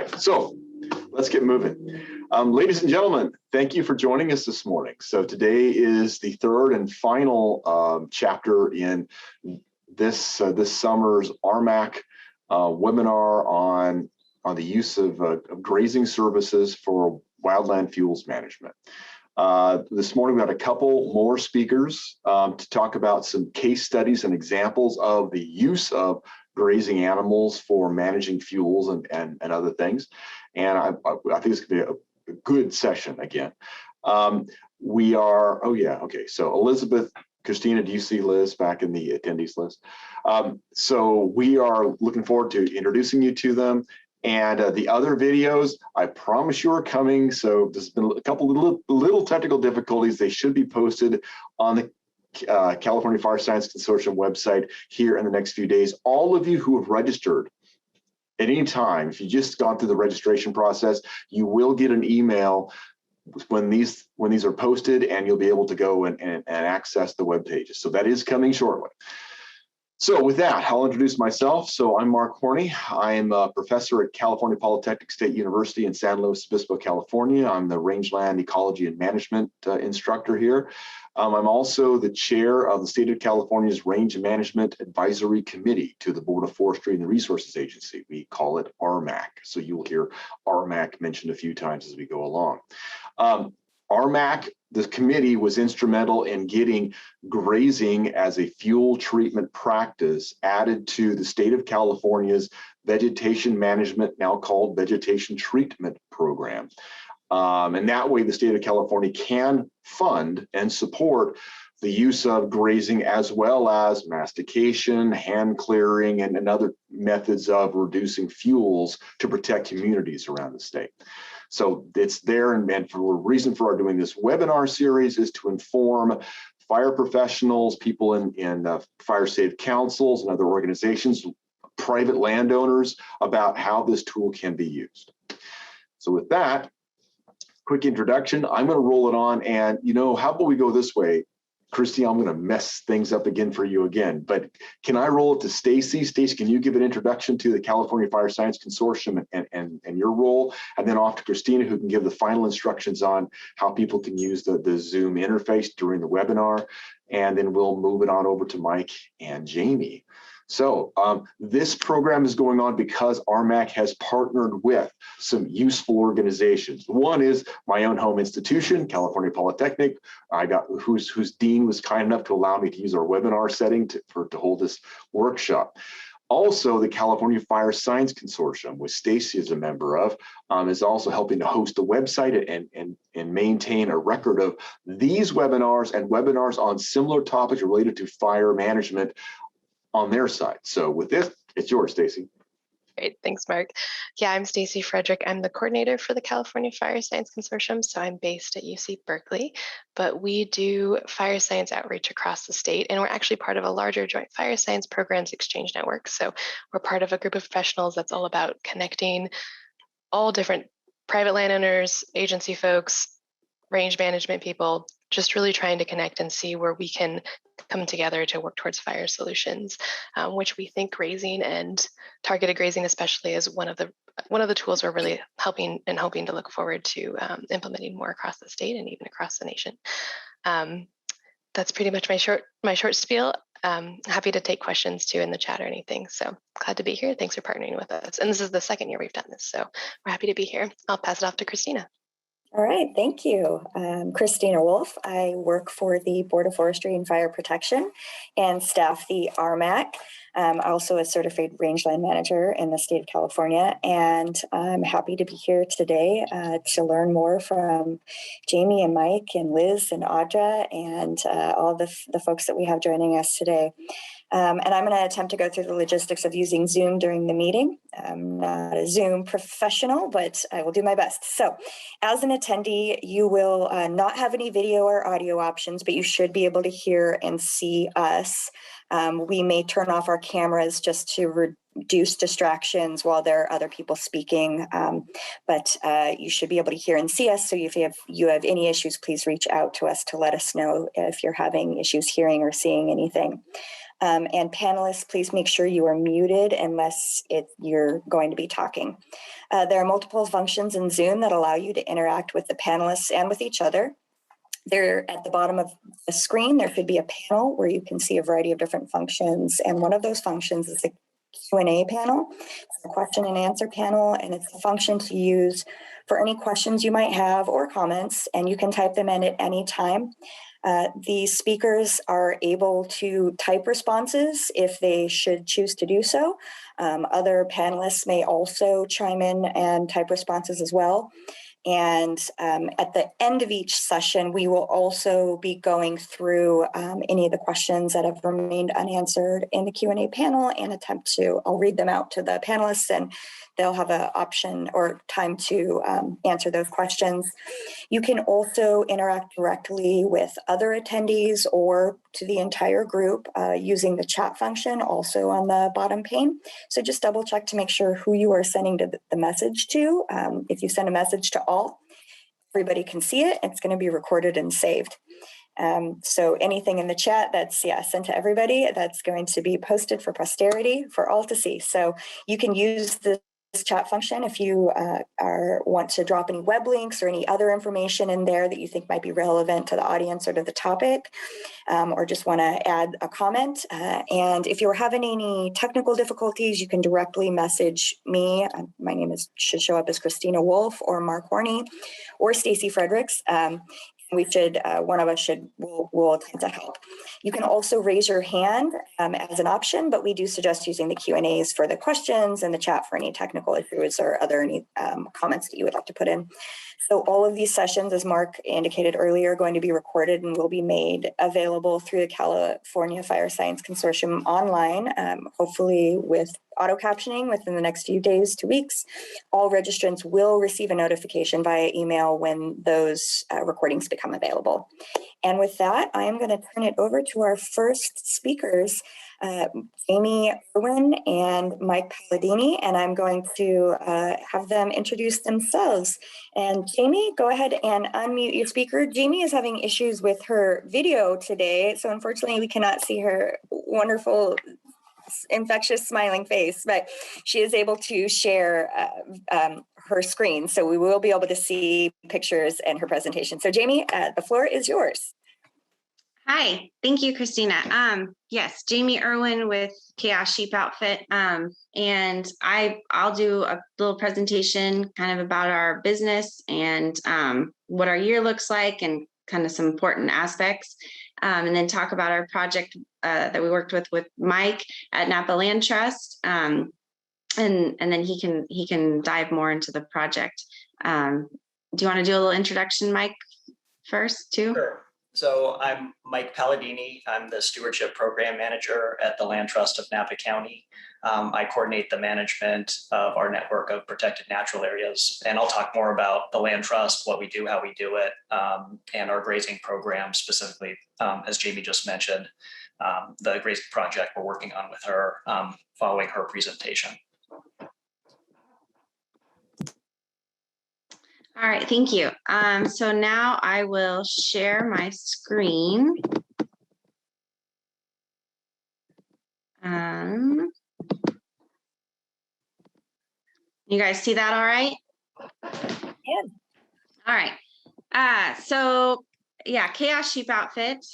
right, so let's get moving. Ladies and gentlemen, thank you for joining us this morning. So today is the third and final chapter in this summer's RMAC webinar on the use of grazing services for wildland fuels management. This morning we had a couple more speakers to talk about some case studies and examples of the use of grazing animals for managing fuels and other things. And I think it's gonna be a good session again. We are, oh yeah, okay, so Elizabeth, Christina, do you see Liz back in the attendees list? So we are looking forward to introducing you to them. And the other videos, I promise you are coming. So there's been a couple little technical difficulties. They should be posted on the California Fire Science Consortium website here in the next few days. All of you who have registered at any time, if you just gone through the registration process, you will get an email when these are posted, and you'll be able to go and access the web pages. So that is coming shortly. So with that, I'll introduce myself. So I'm Mark Horney. I'm a professor at California Polytechnic State University in San Luis Obispo, California. I'm the Rangeland Ecology and Management instructor here. I'm also the chair of the State of California's Range Management Advisory Committee to the Board of Forestry and the Resources Agency. We call it RMAC. So you will hear RMAC mentioned a few times as we go along. RMAC, the committee, was instrumental in getting grazing as a fuel treatment practice added to the state of California's vegetation management, now called Vegetation Treatment Program. And that way the state of California can fund and support the use of grazing, as well as mastication, hand clearing, and other methods of reducing fuels to protect communities around the state. So it's there, and for the reason for our doing this webinar series is to inform fire professionals, people in fire safe councils and other organizations, private landowners, about how this tool can be used. So with that, quick introduction, I'm going to roll it on, and how about we go this way? Christy, I'm going to mess things up again for you again, but can I roll it to Stacy? Stacy, can you give an introduction to the California Fire Science Consortium and your role, and then off to Christina, who can give the final instructions on how people can use the Zoom interface during the webinar, and then we'll move it on over to Mike and Jamie. So this program is going on because RMAC has partnered with some useful organizations. One is my own home institution, California Polytechnic, whose dean was kind enough to allow me to use our webinar setting to hold this workshop. Also, the California Fire Science Consortium, which Stacy is a member of, is also helping to host the website and maintain a record of these webinars and webinars on similar topics related to fire management on their side. So with this, it's yours, Stacy. Great, thanks, Mark. Yeah, I'm Stacy Frederick. I'm the coordinator for the California Fire Science Consortium, so I'm based at UC Berkeley, but we do fire science outreach across the state, and we're actually part of a larger joint fire science programs exchange network. So we're part of a group of professionals that's all about connecting all different private landowners, agency folks, range management people, just really trying to connect and see where we can come together to work towards fire solutions, which we think grazing and targeted grazing especially is one of the tools we're really hoping to look forward to implementing more across the state and even across the nation. That's pretty much my short spiel. Happy to take questions too in the chat or anything. So glad to be here. Thanks for partnering with us. And this is the second year we've done this, so we're happy to be here. I'll pass it off to Christina. All right, thank you. Christina Wolf. I work for the Board of Forestry and Fire Protection and staff the RMAC. I'm also a certified rangeland manager in the state of California, and I'm happy to be here today to learn more from Jamie and Mike and Liz and Audra and all the folks that we have joining us today. And I'm going to attempt to go through the logistics of using Zoom during the meeting. I'm not a Zoom professional, but I will do my best. So as an attendee, you will not have any video or audio options, but you should be able to hear and see us. We may turn off our cameras just to reduce distractions while there are other people speaking, but you should be able to hear and see us. So if you have any issues, please reach out to us to let us know if you're having issues hearing or seeing anything. And panelists, please make sure you are muted unless you're going to be talking. There are multiple functions in Zoom that allow you to interact with the panelists and with each other. There, at the bottom of the screen, there should be a panel where you can see a variety of different functions. And one of those functions is the Q&A panel. It's a question and answer panel, and it's a function to use for any questions you might have or comments, and you can type them in at any time. The speakers are able to type responses if they should choose to do so. Other panelists may also chime in and type responses as well. And at the end of each session, we will also be going through any of the questions that have remained unanswered in the Q&A panel and attempt to, I'll read them out to the panelists and they'll have an option or time to answer those questions. You can also interact directly with other attendees or to the entire group using the chat function also on the bottom pane. So just double check to make sure who you are sending the message to. If you send a message to all, everybody can see it. It's going to be recorded and saved. So anything in the chat that's sent to everybody, that's going to be posted for posterity for all to see. So you can use this chat function if you want to drop any web links or any other information in there that you think might be relevant to the audience or to the topic, or just want to add a comment. And if you're having any technical difficulties, you can directly message me. My name should show up as Christina Wolf or Mark Horney or Stacy Fredericks. One of us will attempt to help. You can also raise your hand as an option, but we do suggest using the Q&As for the questions and the chat for any technical issues or any comments that you would like to put in. So all of these sessions, as Mark indicated earlier, are going to be recorded and will be made available through the California Fire Science Consortium online, hopefully with auto captioning within the next few days to weeks. All registrants will receive a notification via email when those recordings become available. And with that, I am going to turn it over to our first speakers, Jamie Irwin and Mike Palladini, and I'm going to have them introduce themselves. And Jamie, go ahead and unmute your speaker. Jamie is having issues with her video today, so unfortunately we cannot see her wonderful infectious smiling face, but she is able to share her screen, so we will be able to see pictures and her presentation. So Jamie, the floor is yours. Hi, thank you, Christina. Yes, Jamie Irwin with Chaos Sheep Outfit, and I'll do a little presentation kind of about our business and what our year looks like and kind of some important aspects, and then talk about our project that we worked with Mike at Napa Land Trust, and then he can dive more into the project. Do you want to do a little introduction, Mike, first too? Sure. So I'm Mike Palladini. I'm the Stewardship Program Manager at the Land Trust of Napa County. I coordinate the management of our network of protected natural areas. And I'll talk more about the Land Trust, what we do, how we do it, and our grazing program specifically, as Jamie just mentioned, the grazing project we're working on with her following her presentation. All right, thank you. So now I will share my screen. You guys see that all right? Yeah. All right. So yeah, Chaos Sheep Outfit.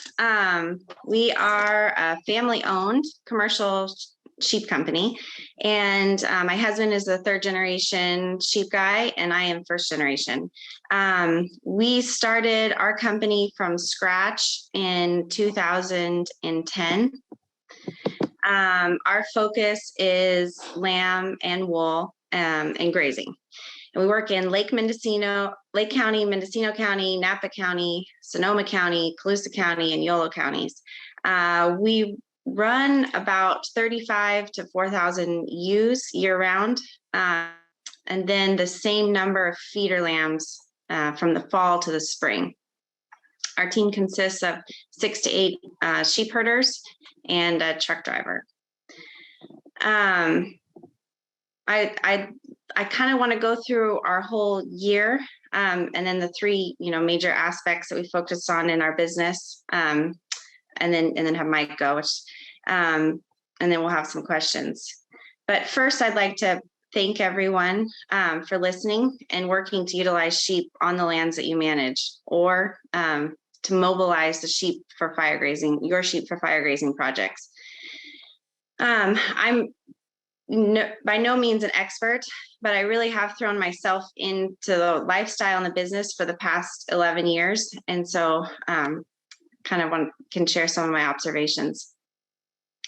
We are a family-owned commercial sheep company, and my husband is a third-generation sheep guy, and I am first-generation. We started our company from scratch in 2010. Our focus is lamb and wool and grazing. And we work in Lake County, Mendocino County, Napa County, Sonoma County, Colusa County, and Yolo counties. We run about 35 to 4,000 ewes year round, and then the same number of feeder lambs from the fall to the spring. Our team consists of 6 to 8 sheep herders and a truck driver. I kind of want to go through our whole year, and then the 3 major aspects that we focus on in our business, and then have Mike go. And then we'll have some questions. But first, I'd like to thank everyone for listening and working to utilize sheep on the lands that you manage, or to mobilize the sheep for fire grazing, your sheep for fire grazing projects. I'm by no means an expert, but I really have thrown myself into the lifestyle and the business for the past 11 years. And so can share some of my observations.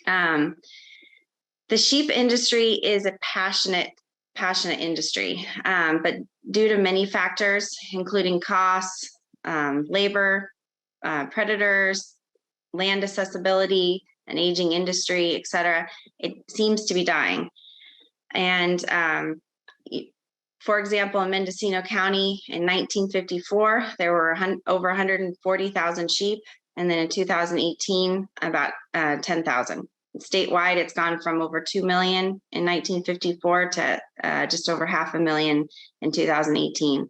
The sheep industry is a passionate industry, but due to many factors, including costs, labor, predators, land accessibility, an aging industry, et cetera, it seems to be dying. And for example, in Mendocino County in 1954, there were over 140,000 sheep. And then in 2018, about 10,000. Statewide, it's gone from over 2 million in 1954 to just over 500,000 in 2018.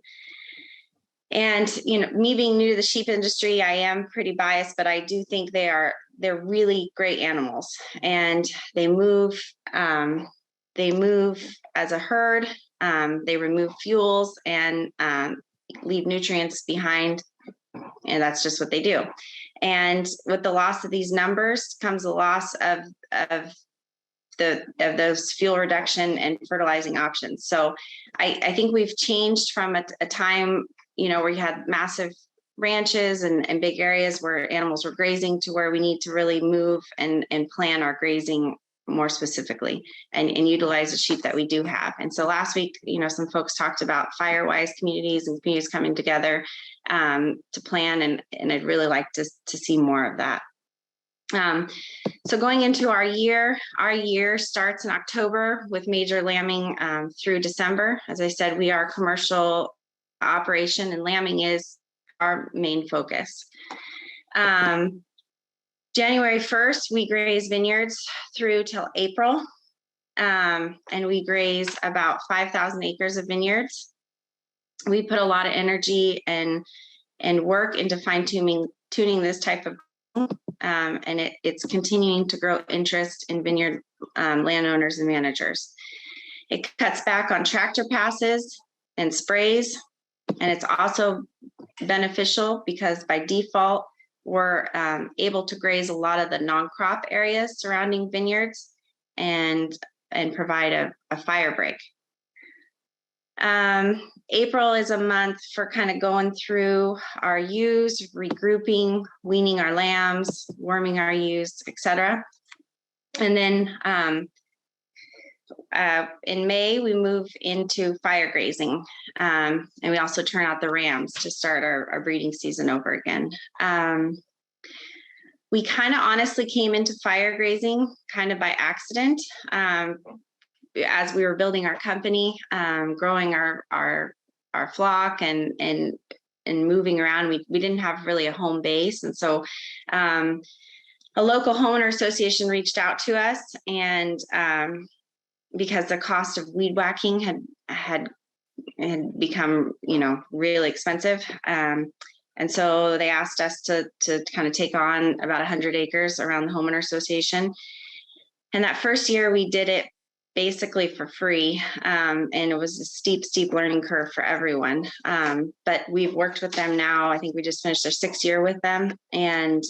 And, me being new to the sheep industry, I am pretty biased, but I do think they're really great animals, and they move as a herd. They remove fuels and leave nutrients behind, and that's just what they do. And with the loss of these numbers comes the loss of those fuel reduction and fertilizing options. So I think we've changed from a time, where you had massive ranches and big areas where animals were grazing, to where we need to really move and plan our grazing more specifically and utilize the sheep that we do have. And so last week, some folks talked about fire-wise communities and communities coming together to plan, and I'd really like to see more of that. So going into our year starts in October with major lambing through December. As I said, we are a commercial operation, and lambing is our main focus. January 1st, we graze vineyards through till April, and we graze about 5,000 acres of vineyards. We put a lot of energy and work into tuning this type of, and it's continuing to grow interest in vineyard landowners and managers. It cuts back on tractor passes and sprays, and it's also beneficial because by default, we're able to graze a lot of the non-crop areas surrounding vineyards and provide a fire break. April is a month for kind of going through our ewes, regrouping, weaning our lambs, worming our ewes, etc. And then in May, we move into fire grazing, and we also turn out the rams to start our breeding season over again. We kind of honestly came into fire grazing kind of by accident. As we were building our company, growing our flock and moving around, we didn't have really a home base. And so a local homeowner association reached out to us, and because the cost of weed whacking had become, really expensive. And so they asked us to kind of take on about 100 acres around the homeowner association. And that first year we did it basically for free. And it was a steep learning curve for everyone. But we've worked with them now. I think we just finished our 6th year with them. And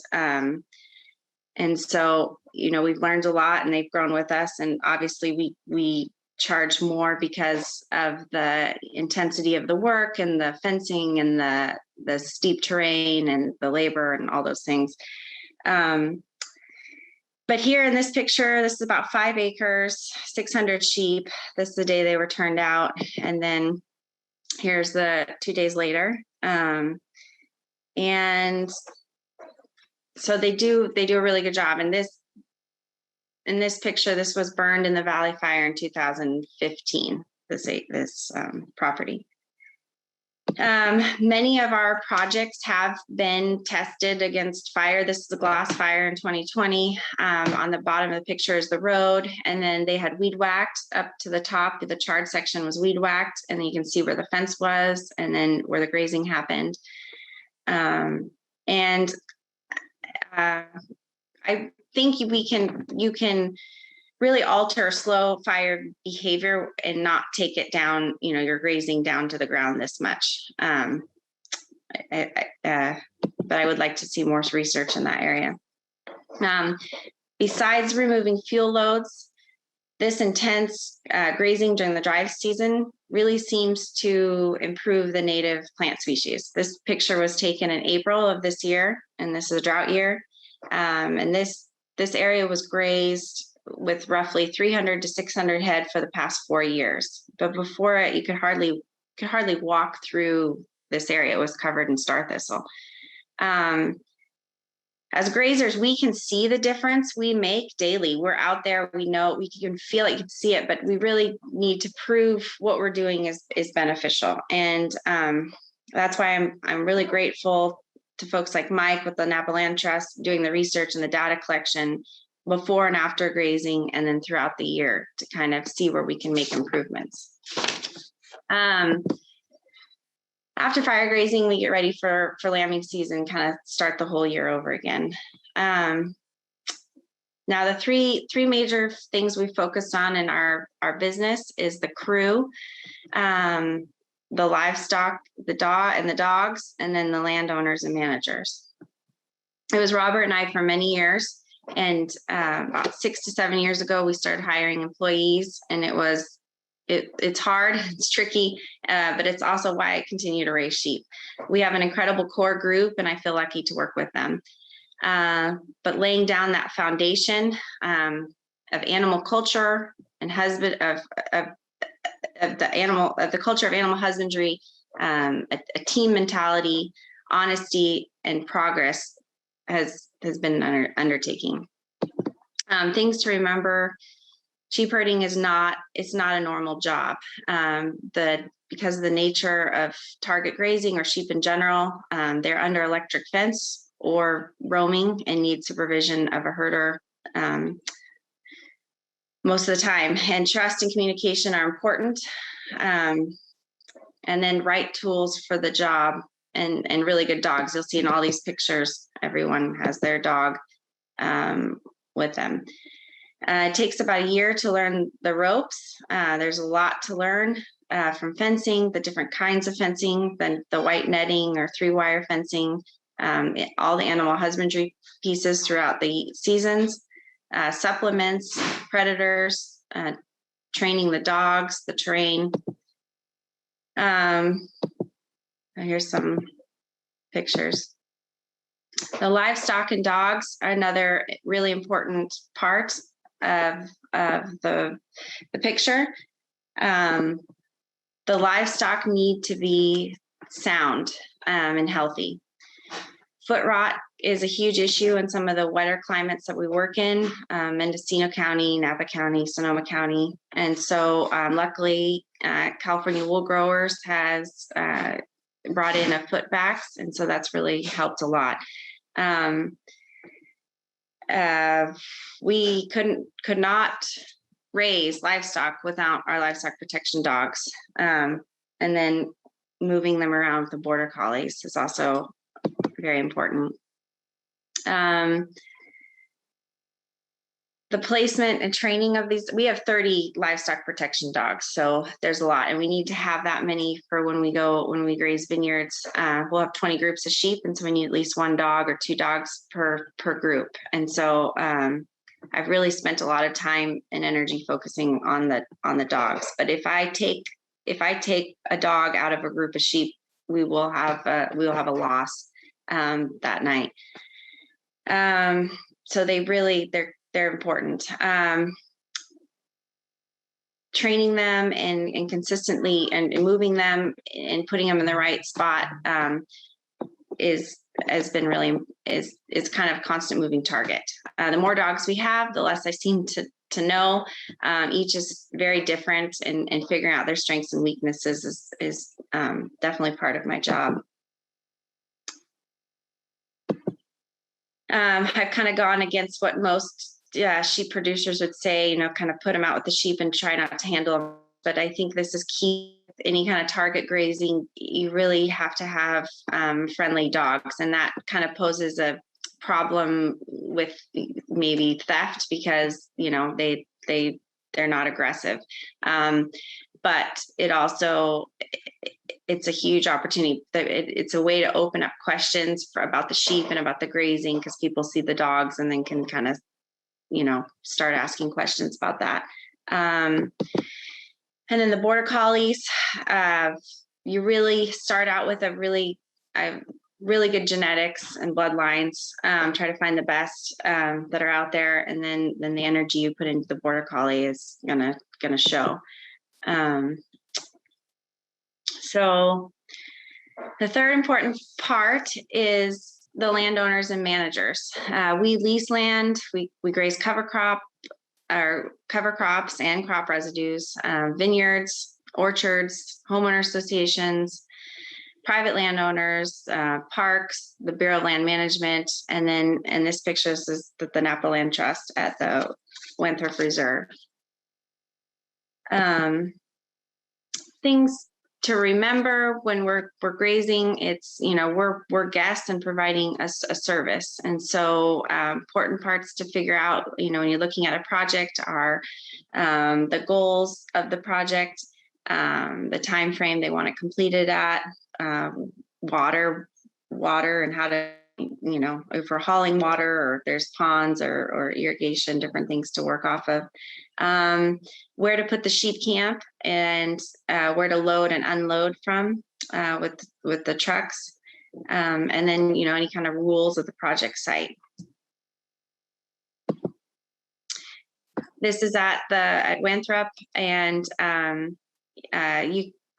so, we've learned a lot, and they've grown with us. And obviously we charge more because of the intensity of the work and the fencing and the steep terrain and the labor and all those things. But here in this picture, this is about 5 acres, 600 sheep. This is the day they were turned out. And then here's the 2 days later. And so they do a really good job. And in this picture, this was burned in the Valley Fire in 2015, this property. Many of our projects have been tested against fire. This is a glass fire in 2020. On the bottom of the picture is the road, and then they had weed whacked up to the top. The charred section was weed whacked, and then you can see where the fence was, and then where the grazing happened. I think you can really alter slow fire behavior and not take it down, your grazing down to the ground this much. But I would like to see more research in that area. Besides removing fuel loads, this intense grazing during the dry season really seems to improve the native plant species. This picture was taken in April of this year, and this is a drought year. And this area was grazed with roughly 300 to 600 head for the past 4 years. But before it, you could hardly walk through this area. It was covered in star thistle. As grazers, we can see the difference we make daily. We're out there, we know, we can feel it, you can see it, but we really need to prove what we're doing is beneficial. And that's why I'm really grateful to folks like Mike with the Napa Land Trust doing the research and the data collection before and after grazing, and then throughout the year to kind of see where we can make improvements. After fire grazing, we get ready for lambing season, kind of start the whole year over again. Now, the three major things we focused on in our business is the crew, the livestock, the dogs, and then the landowners and managers. It was Robert and I for many years, and about 6 to 7 years ago, we started hiring employees, and it's hard, it's tricky, but it's also why I continue to raise sheep. We have an incredible core group, and I feel lucky to work with them. But laying down that foundation of animal culture and the culture of animal husbandry, a team mentality, honesty, and progress has been an undertaking. Things to remember. Sheep herding it's not a normal job. Because of the nature of target grazing or sheep in general, they're under electric fence or roaming and need supervision of a herder most of the time. And trust and communication are important. And then right tools for the job and really good dogs. You'll see in all these pictures, everyone has their dog with them. It takes about a year to learn the ropes. There's a lot to learn from fencing, the different kinds of fencing, the white netting or 3-wire fencing, all the animal husbandry pieces throughout the seasons, supplements, predators, training the dogs, the terrain. Here's some pictures. The livestock and dogs are another really important part of the picture. The livestock need to be sound and healthy. Foot rot is a huge issue in some of the wetter climates that we work in, Mendocino County, Napa County, Sonoma County. And so luckily, California Wool Growers has brought in a foot vax, and so that's really helped a lot. We could not raise livestock without our livestock protection dogs. And then moving them around with the border collies is also very important. The placement and training of these, we have 30 livestock protection dogs, so there's a lot, and we need to have that many for when we graze vineyards. We'll have 20 groups of sheep, and so we need at least 1 dog or 2 dogs per group. And so I've really spent a lot of time and energy focusing on the dogs. But if I take a dog out of a group of sheep, we will have a loss that night. So they're important. Training them and consistently and moving them and putting them in the right spot is kind of constant moving target. The more dogs we have, the less I seem to know. Each is very different, and figuring out their strengths and weaknesses is definitely part of my job. I've kind of gone against what most sheep producers would say, kind of put them out with the sheep and try not to handle them. But I think this is key. Any kind of target grazing, you really have to have friendly dogs, and that kind of poses a problem with maybe theft because, you know, they're not aggressive. But it also, it's a huge opportunity. It's a way to open up questions about the sheep and about the grazing, because people see the dogs and then can kind of, you know, start asking questions about that. And then the border collies, you really start out with a really good genetics and bloodlines. Try to find the best that are out there, and then the energy you put into the border collie is gonna show. So the third important part is the landowners and managers. We lease land, we graze cover crops and crop residues, vineyards, orchards, homeowner associations, private landowners, parks, the Bureau of Land Management, and then in this picture this is the Napa Land Trust at the Wenthrop Reserve. Things to remember when we're grazing, it's, you know, we're guests and providing a service. And so important parts to figure out, you know, when you're looking at a project are the goals of the project, the time frame they want it completed at, water and how to, you know, if we're hauling water or if there's ponds or irrigation, different things to work off of, where to put the sheep camp, and where to load and unload from with the trucks, and then, you know, any kind of rules of the project site. This is at Wenthrop, and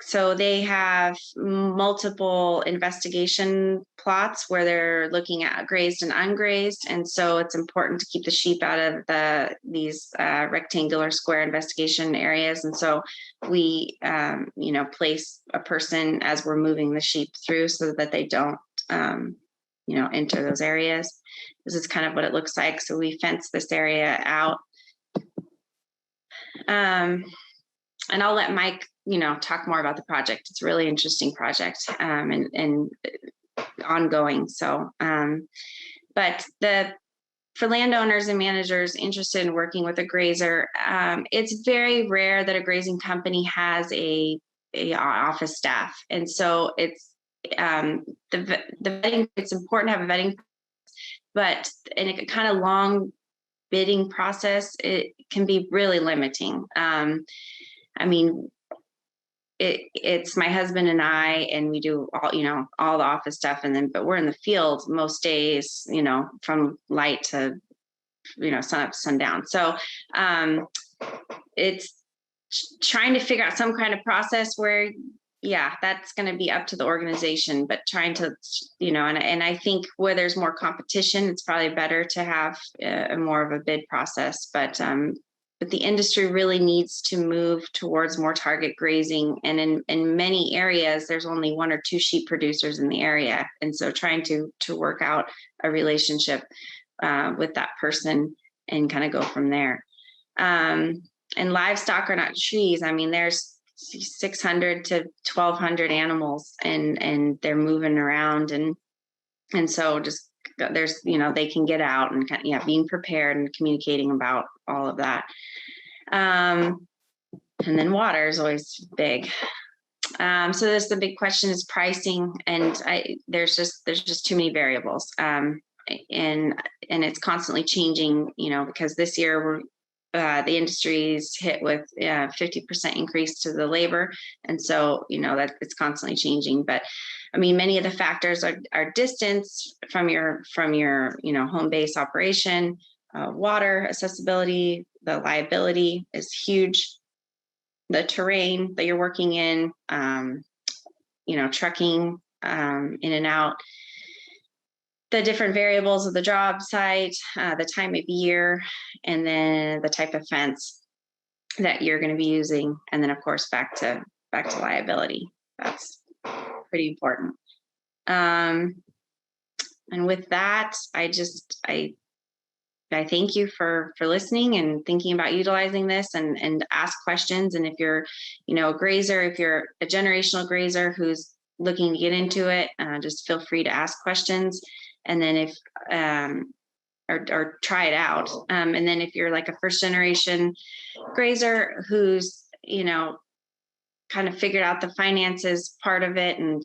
so they have multiple investigation plots where they're looking at grazed and ungrazed. And so it's important to keep the sheep out of these rectangular square investigation areas. And so we, you know, place a person as we're moving the sheep through so that they don't, you know, enter those areas. This is kind of what it looks like. So we fence this area out. And I'll let Mike, you know, talk more about the project. It's a really interesting project, and ongoing. So, but for landowners and managers interested in working with a grazer, it's very rare that a grazing company has a office staff. And so it's, the vetting, it's important to have a vetting, but in a kind of long bidding process, it can be really limiting. I mean, it's my husband and I, and we do all, you know, all the office stuff, and then, but we're in the field most days, you know, from light to, you know, sun up to sundown. So it's trying to figure out some kind of process where, yeah, that's going to be up to the organization, but trying to, you know, and I think where there's more competition, it's probably better to have more of a bid process, but the industry really needs to move towards more target grazing. And in many areas, there's only 1 or 2 sheep producers in the area. And so trying to work out a relationship with that person and kind of go from there. And livestock are not trees. I mean, there's 600 to 1,200 animals, and they're moving around. And so just there's, you know, they can get out and kind of, yeah, being prepared and communicating about all of that. And then water is always big. So this, the big question is pricing, and there's just too many variables. And it's constantly changing, you know, because this year the industry's hit with 50% increase to the labor. And so, you know, that it's constantly changing. But I mean, many of the factors are distance from your, you know, home base operation, water accessibility, the liability is huge, the terrain that you're working in, you know, trucking in and out, the different variables of the job site, the time of year, and then the type of fence that you're going to be using. And then of course, back to liability. That's pretty important. And with that, I thank you for listening and thinking about utilizing this, and ask questions. And if you're, you know, a grazer, if you're a generational grazer who's looking to get into it, just feel free to ask questions. And then if or try it out. And then if you're like a first generation grazer who's, kind of figured out the finances part of it and,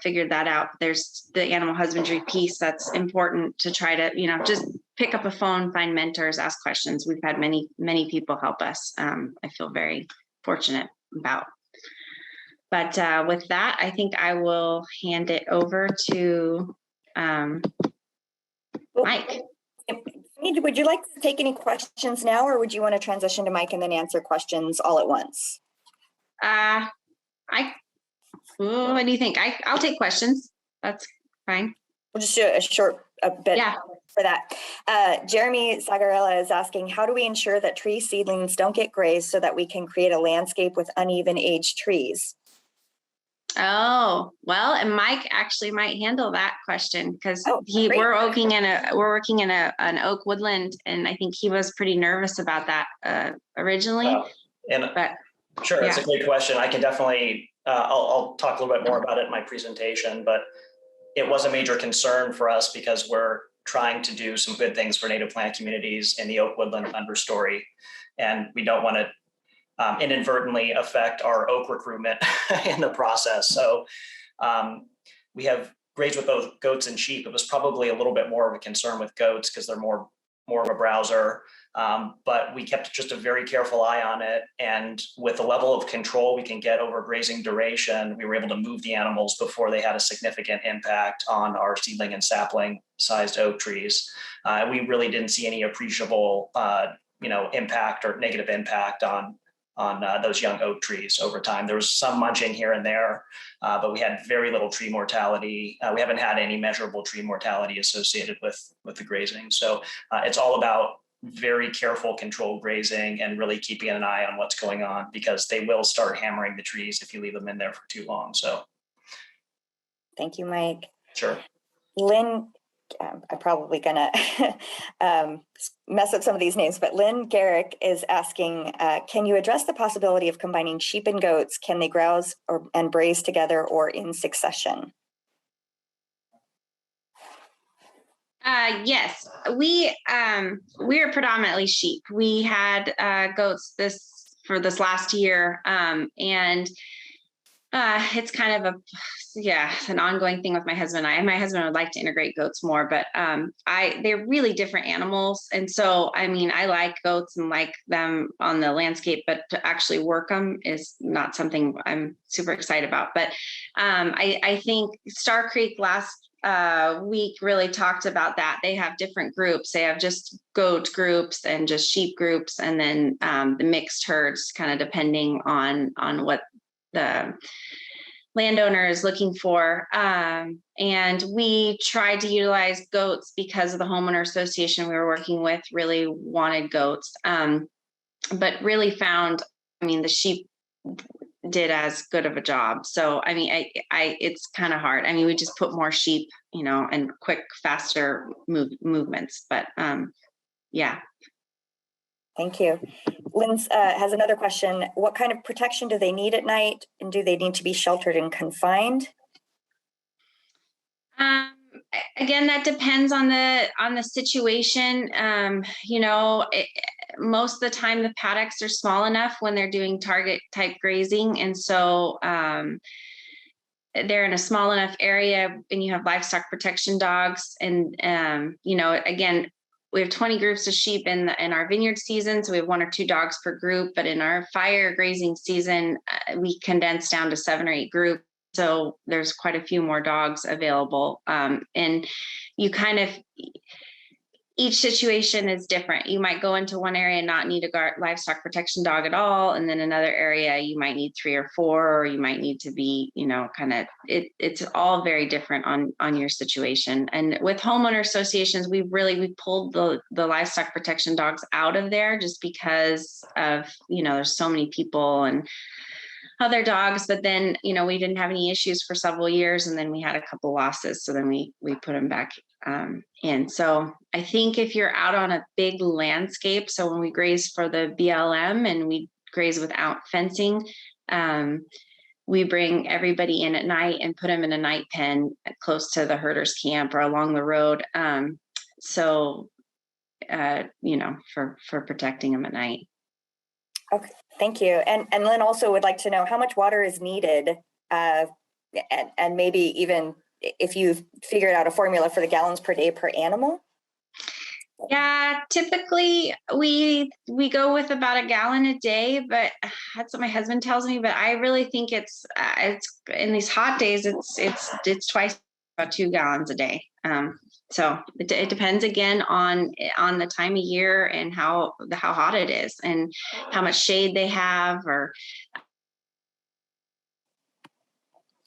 figured that out, there's the animal husbandry piece that's important to try to, just pick up a phone, find mentors, ask questions. We've had many, many people help us. I feel very fortunate about. But with that, I think I will hand it over to Mike. Would you like to take any questions now, or would you want to transition to Mike and then answer questions all at once? What do you think? I'll take questions. That's fine. We'll just do a bit for that. Jeremy Zagarella is asking, how do we ensure that tree seedlings don't get grazed so that we can create a landscape with uneven aged trees? Oh, well, and Mike actually might handle that question because we're working in an oak woodland, and I think he was pretty nervous about that originally. Sure, it's a great question. I can definitely, I'll talk a little bit more about it in my presentation, but it was a major concern for us because we're trying to do some good things for native plant communities in the oak woodland understory, and we don't want to inadvertently affect our oak recruitment in the process. So we have grazed with both goats and sheep. It was probably a little bit more of a concern with goats because they're more of a browser. But we kept just a very careful eye on it. And with the level of control we can get over grazing duration, we were able to move the animals before they had a significant impact on our seedling and sapling sized oak trees. We really didn't see any appreciable impact or negative impact on those young oak trees over time. There was some munching here and there, but we had very little tree mortality. We haven't had any measurable tree mortality associated with the grazing. So it's all about very careful controlled grazing and really keeping an eye on what's going on, because they will start hammering the trees if you leave them in there for too long. So thank you, Mike. Sure. Lynn, I'm probably gonna mess up some of these names, but Lynn Garrick is asking, can you address the possibility of combining sheep and goats? Can they browse and graze together or in succession? Yes, we're predominantly sheep. We had goats this last year, and it's kind of an ongoing thing with my husband and I. My husband would like to integrate goats more, but they're really different animals. And so, I mean, I like goats and like them on the landscape, but to actually work them is not something I'm super excited about. But I think Star Creek last week really talked about that. They have different groups. They have just goat groups and just sheep groups, and then the mixed herds, kind of depending on what the landowner is looking for. And we tried to utilize goats because of the homeowner association we were working with really wanted goats, but really found, the sheep did as good of a job. So, it's kind of hard. We just put more sheep, and quick, faster movements, but yeah. Thank you. Lynn has another question. What kind of protection do they need at night? And do they need to be sheltered and confined? Again, that depends on the situation. Most of the time the paddocks are small enough when they're doing target type grazing. And so they're in a small enough area, and you have livestock protection dogs. And, again, we have 20 groups of sheep in our vineyard season. So we have 1 or 2 dogs per group, but in our fire grazing season, we condense down to 7 or 8 groups. So there's quite a few more dogs available. And you each situation is different. You might go into one area and not need a livestock protection dog at all. And then another area, you might need 3 or 4, or you might need to be, it's all very different on your situation. And with homeowner associations, we pulled the livestock protection dogs out of there just because of, there's so many people and other dogs, but then, we didn't have any issues for several years, and then we had a couple losses. So then we put them back in. So I think if you're out on a big landscape, so when we graze for the BLM and we graze without fencing, we bring everybody in at night and put them in a night pen close to the herders camp or along the road. So for protecting them at night. Okay, thank you. And Lynn also would like to know how much water is needed, and maybe even if you've figured out a formula for the gallons per day per animal. Yeah, typically we go with about a gallon a day, but that's what my husband tells me. But I really think it's in these hot days, it's twice, about 2 gallons a day. So it depends again on the time of year and how hot it is and how much shade they have. Or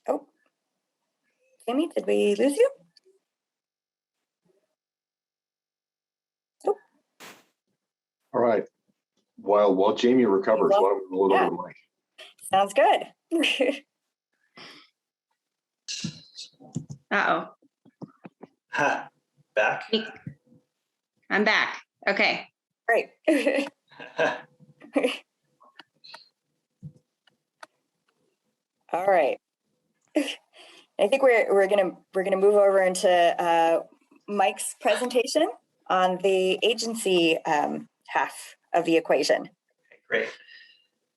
oh, Jamie, did we lose you? All right. While Jamie recovers, why don't we roll it over to Mike? Sounds good. Uh-oh. Back. I'm back. Okay. Great. All right. I think we're gonna move over into Mike's presentation on the agency half of the equation. Okay, great.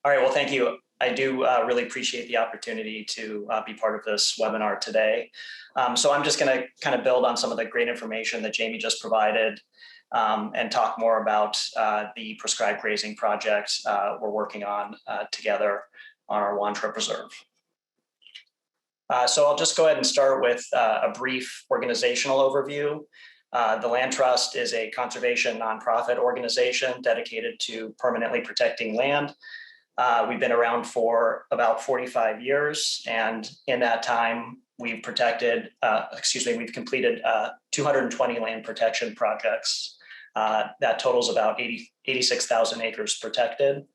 All right. Well, thank you. I do really appreciate the opportunity to be part of this webinar today. So I'm just going to kind of build on some of the great information that Jamie just provided and talk more about the prescribed grazing project we're working on together on our Wantra Preserve. So I'll just go ahead and start with a brief organizational overview. The Land Trust is a conservation nonprofit organization dedicated to permanently protecting land. We've been around for about 45 years, and in that time, we've completed 220 land protection projects. That totals about 86,000 acres protected.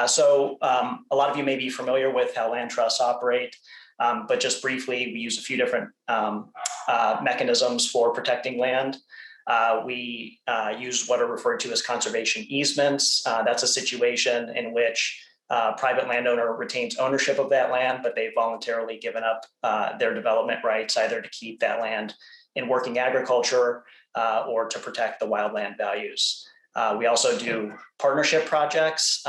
So a lot of you may be familiar with how land trusts operate, but just briefly, we use a few different mechanisms for protecting land. We use what are referred to as conservation easements. That's a situation in which a private landowner retains ownership of that land, but they've voluntarily given up their development rights either to keep that land in working agriculture or to protect the wildland values. We also do partnership projects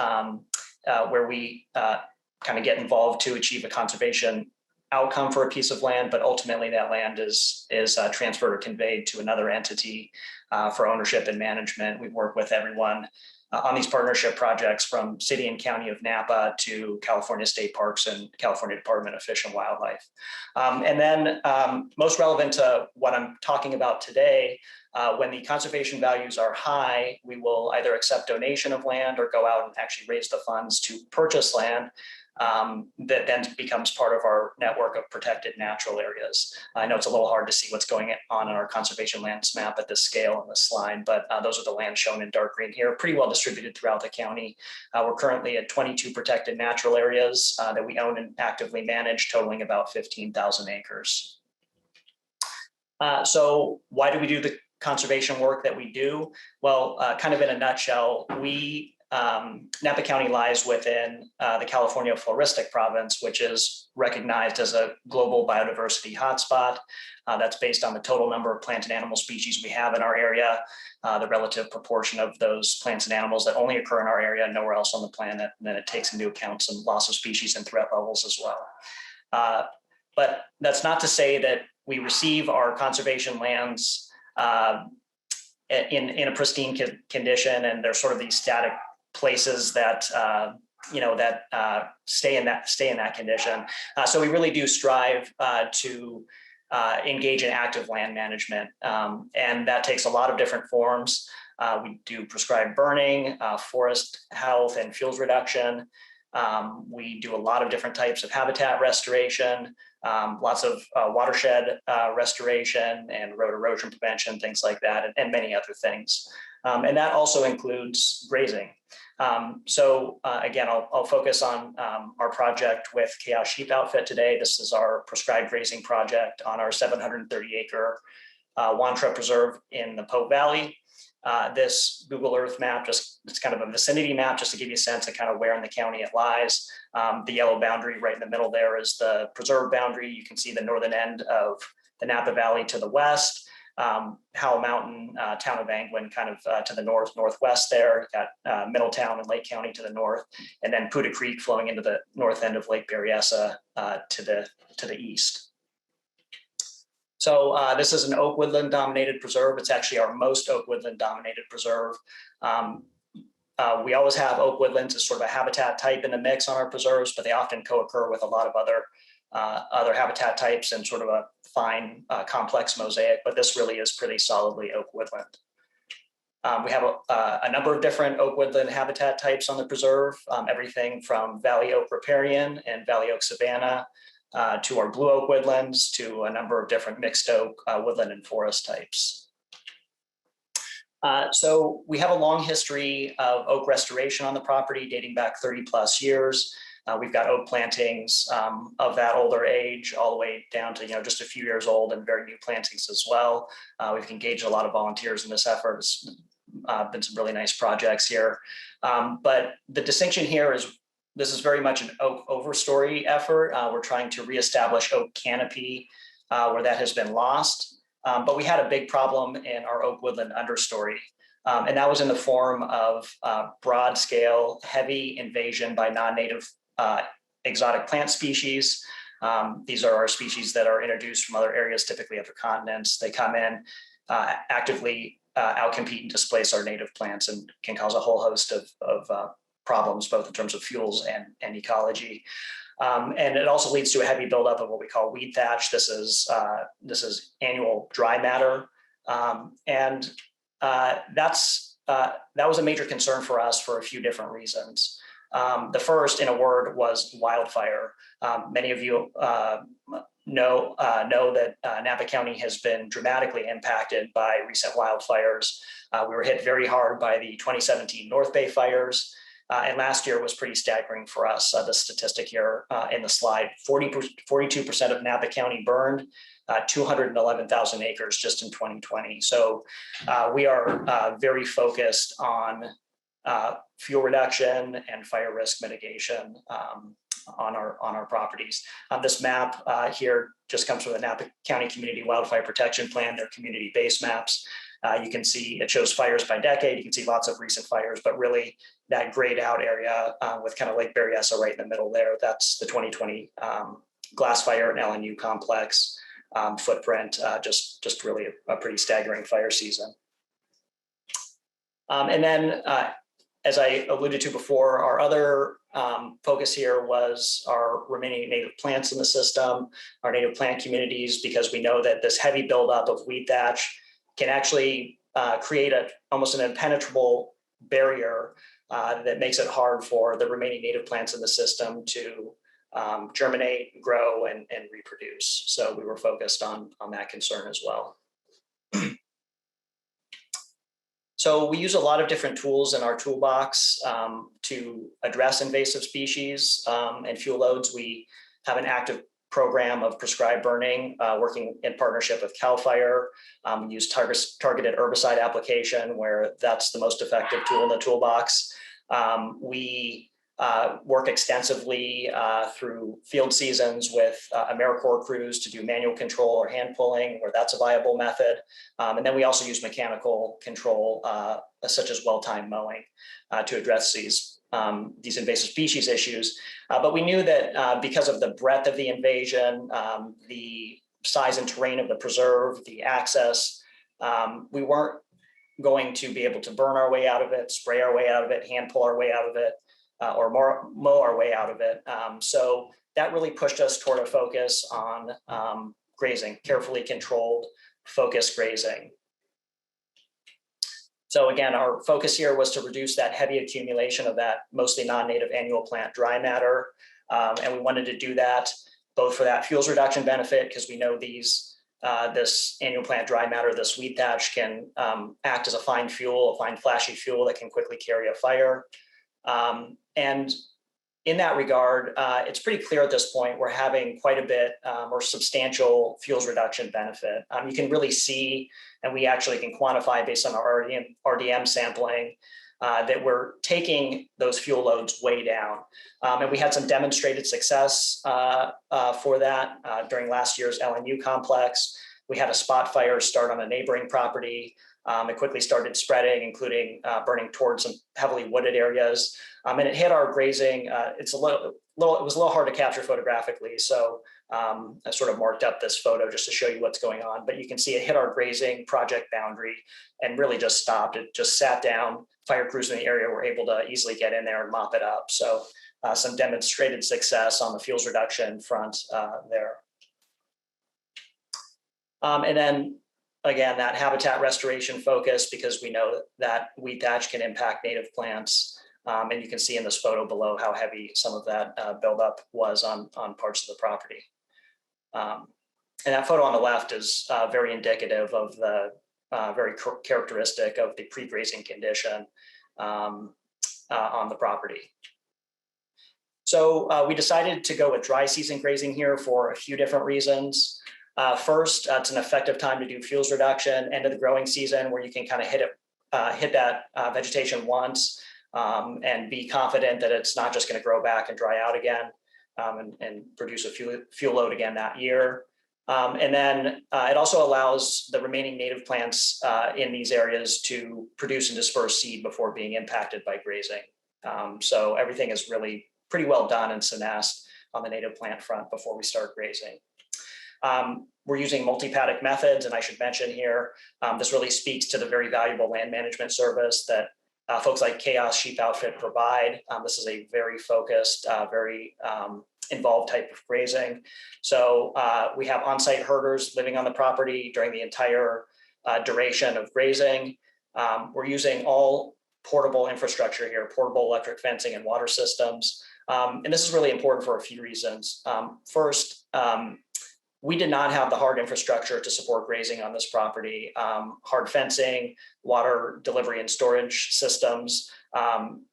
where we kind of get involved to achieve a conservation outcome for a piece of land, but ultimately that land is transferred or conveyed to another entity for ownership and management. We work with everyone on these partnership projects from City and County of Napa to California State Parks and California Department of Fish and Wildlife. And then most relevant to what I'm talking about today, when the conservation values are high, we will either accept donation of land or go out and actually raise the funds to purchase land that then becomes part of our network of protected natural areas. I know it's a little hard to see what's going on in our conservation lands map at this scale on this slide, but those are the lands shown in dark green here, pretty well distributed throughout the county. We're currently at 22 protected natural areas that we own and actively manage, totaling about 15,000 acres. So why do we do the conservation work that we do? Well, kind of in a nutshell, Napa County lies within the California Floristic Province, which is recognized as a global biodiversity hotspot. That's based on the total number of plant and animal species we have in our area, the relative proportion of those plants and animals that only occur in our area, nowhere else on the planet, and then it takes into account some loss of species and threat levels as well. But that's not to say that we receive our conservation lands in a pristine condition, and they're sort of these static places that stay in that condition. So we really do strive to engage in active land management, and that takes a lot of different forms. We do prescribed burning, forest health and fuels reduction. We do a lot of different types of habitat restoration, lots of watershed restoration and road erosion prevention, things like that, and many other things. And that also includes grazing. So again, I'll focus on our project with Chaos Sheep Outfit today. This is our prescribed grazing project on our 730-acre Wantra Preserve in the Pope Valley. This Google Earth map, it's kind of a vicinity map just to give you a sense of kind of where in the county it lies. The yellow boundary right in the middle there is the preserve boundary. You can see the northern end of the Napa Valley to the west. Howell Mountain, town of Angwin, kind of to the northwest there. Got Middletown and Lake County to the north, and then Puda Creek flowing into the north end of Lake Berryessa to the east. So this is an oak woodland dominated preserve. It's actually our most oak woodland dominated preserve. We always have oak woodlands as sort of a habitat type in the mix on our preserves, but they often co-occur with a lot of other habitat types and sort of a fine complex mosaic, but this really is pretty solidly oak woodland. We have a number of different oak woodland habitat types on the preserve, everything from valley oak riparian and valley oak savanna to our blue oak woodlands to a number of different mixed oak woodland and forest types. So we have a long history of oak restoration on the property dating back 30+ years. We've got oak plantings of that older age all the way down to just a few years old and very new plantings as well. We've engaged a lot of volunteers in this effort. It's been some really nice projects here. But the distinction here is this is very much an oak overstory effort. We're trying to reestablish oak canopy where that has been lost. But we had a big problem in our oak woodland understory. And that was in the form of broad scale, heavy invasion by non-native exotic plant species. These are our species that are introduced from other areas, typically other continents. They come in, actively outcompete and displace our native plants and can cause a whole host of problems, both in terms of fuels and ecology. And it also leads to a heavy buildup of what we call weed thatch. This is annual dry matter. That was a major concern for us for a few different reasons. The first, in a word, was wildfire. Many of you know that Napa County has been dramatically impacted by recent wildfires. We were hit very hard by the 2017 North Bay fires. And last year was pretty staggering for us. The statistic here in the slide, 42% of Napa County burned, 211,000 acres just in 2020. So we are very focused on fuel reduction and fire risk mitigation on our properties. This map here just comes from the Napa County Community Wildfire Protection Plan, their community-based maps. You can see it shows fires by decade. You can see lots of recent fires, but really that grayed out area with kind of Lake Berryessa right in the middle there, that's the 2020 glass fire and LNU complex footprint, just really a pretty staggering fire season. And then, as I alluded to before, our other focus here was our remaining native plants in the system, our native plant communities, because we know that this heavy buildup of weed thatch can actually create almost an impenetrable barrier that makes it hard for the remaining native plants in the system to germinate, grow, and reproduce. So we were focused on that concern as well. So we use a lot of different tools in our toolbox to address invasive species and fuel loads. We have an active program of prescribed burning, working in partnership with Cal Fire. We use targeted herbicide application, where that's the most effective tool in the toolbox. We work extensively through field seasons with AmeriCorps crews to do manual control or hand pulling, where that's a viable method. And then we also use mechanical control, such as well-timed mowing, to address these invasive species issues. But we knew that because of the breadth of the invasion, the size and terrain of the preserve, the access, we weren't going to be able to burn our way out of it, spray our way out of it, hand pull our way out of it, or mow our way out of it. So that really pushed us toward a focus on grazing, carefully controlled, focused grazing. So again, our focus here was to reduce that heavy accumulation of that mostly non-native annual plant dry matter. And we wanted to do that both for that fuels reduction benefit, because we know this annual plant dry matter, this weed thatch, can act as a fine fuel, a fine flashy fuel that can quickly carry a fire. And in that regard, it's pretty clear at this point we're having quite a bit more substantial fuels reduction benefit. You can really see, and we actually can quantify based on our RDM sampling, that we're taking those fuel loads way down. And we had some demonstrated success for that during last year's LNU complex. We had a spot fire start on a neighboring property. It quickly started spreading, including burning towards some heavily wooded areas. And it hit our grazing. It was a little hard to capture photographically. So I sort of marked up this photo just to show you what's going on. But you can see it hit our grazing project boundary and really just stopped. It just sat down. Fire crews in the area were able to easily get in there and mop it up. So some demonstrated success on the fuels reduction front there. And then again, that habitat restoration focus, because we know that weed thatch can impact native plants. And you can see in this photo below how heavy some of that buildup was on parts of the property. And that photo on the left is very indicative of the very characteristic of the pre-grazing condition on the property. So we decided to go with dry season grazing here for a few different reasons. First, it's an effective time to do fuels reduction, end of the growing season, where you can kind of hit that vegetation once and be confident that it's not just going to grow back and dry out again and produce a fuel load again that year. And then it also allows the remaining native plants in these areas to produce and disperse seed before being impacted by grazing. So everything is really pretty well done and senesced on the native plant front before we start grazing. We're using multi-paddock methods, and I should mention here, this really speaks to the very valuable land management service that folks like Chaos Sheep Outfit provide. This is a very focused, very involved type of grazing. So we have on-site herders living on the property during the entire duration of grazing. We're using all portable infrastructure here, portable electric fencing and water systems. And this is really important for a few reasons. First, we did not have the hard infrastructure to support grazing on this property, hard fencing, water delivery and storage systems.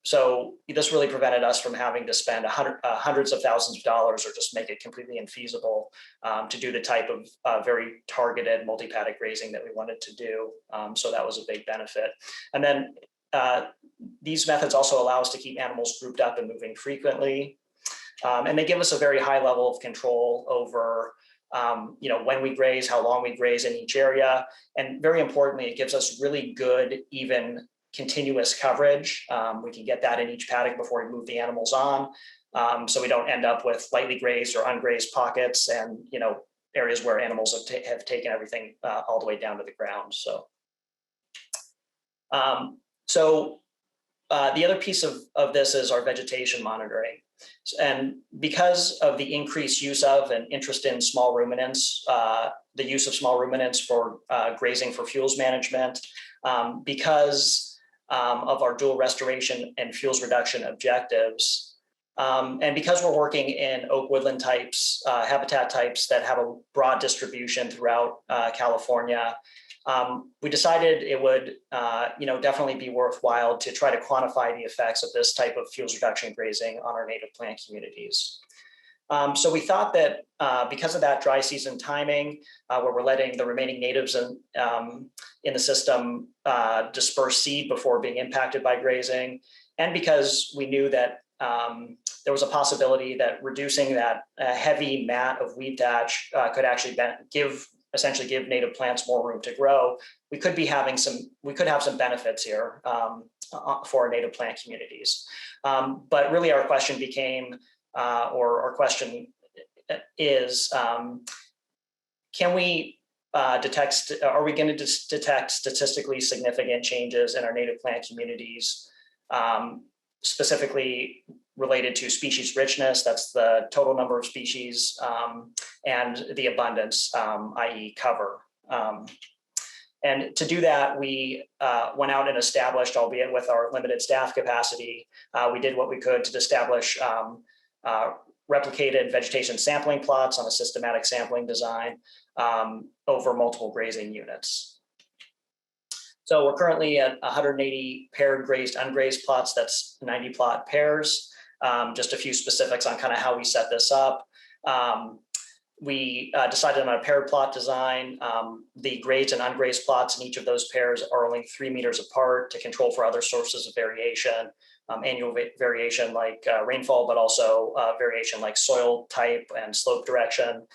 So this really prevented us from having to spend hundreds of thousands of dollars or just make it completely infeasible to do the type of very targeted multi-paddock grazing that we wanted to do. So that was a big benefit. And then these methods also allow us to keep animals grouped up and moving frequently. And they give us a very high level of control over when we graze, how long we graze in each area. And very importantly, it gives us really good, even continuous coverage. We can get that in each paddock before we move the animals on. So we don't end up with lightly grazed or ungrazed pockets and, areas where animals have taken everything all the way down to the ground. So, the other piece of this is our vegetation monitoring. And because of the increased use of and interest in small ruminants, the use of small ruminants for grazing for fuels management, because of our dual restoration and fuels reduction objectives, and because we're working in oak woodland types, habitat types that have a broad distribution throughout California, we decided it would, definitely be worthwhile to try to quantify the effects of this type of fuels reduction grazing on our native plant communities. So we thought that because of that dry season timing, where we're letting the remaining natives in the system disperse seed before being impacted by grazing, and because we knew that there was a possibility that reducing that heavy mat of weed thatch could actually essentially give native plants more room to grow, we could have some benefits here for our native plant communities. But really our question became, or our question is, can we are we going to detect statistically significant changes in our native plant communities, specifically related to species richness, that's the total number of species, and the abundance, i.e. cover. And to do that, we went out and established, albeit with our limited staff capacity, we did what we could to establish replicated vegetation sampling plots on a systematic sampling design over multiple grazing units. So we're currently at 180 paired grazed, ungrazed plots. That's 90 plot pairs. Just a few specifics on kind of how we set this up. We decided on a paired plot design. The grazed and ungrazed plots in each of those pairs are only 3 meters apart to control for other sources of variation, annual variation like rainfall, but also variation like soil type and slope direction.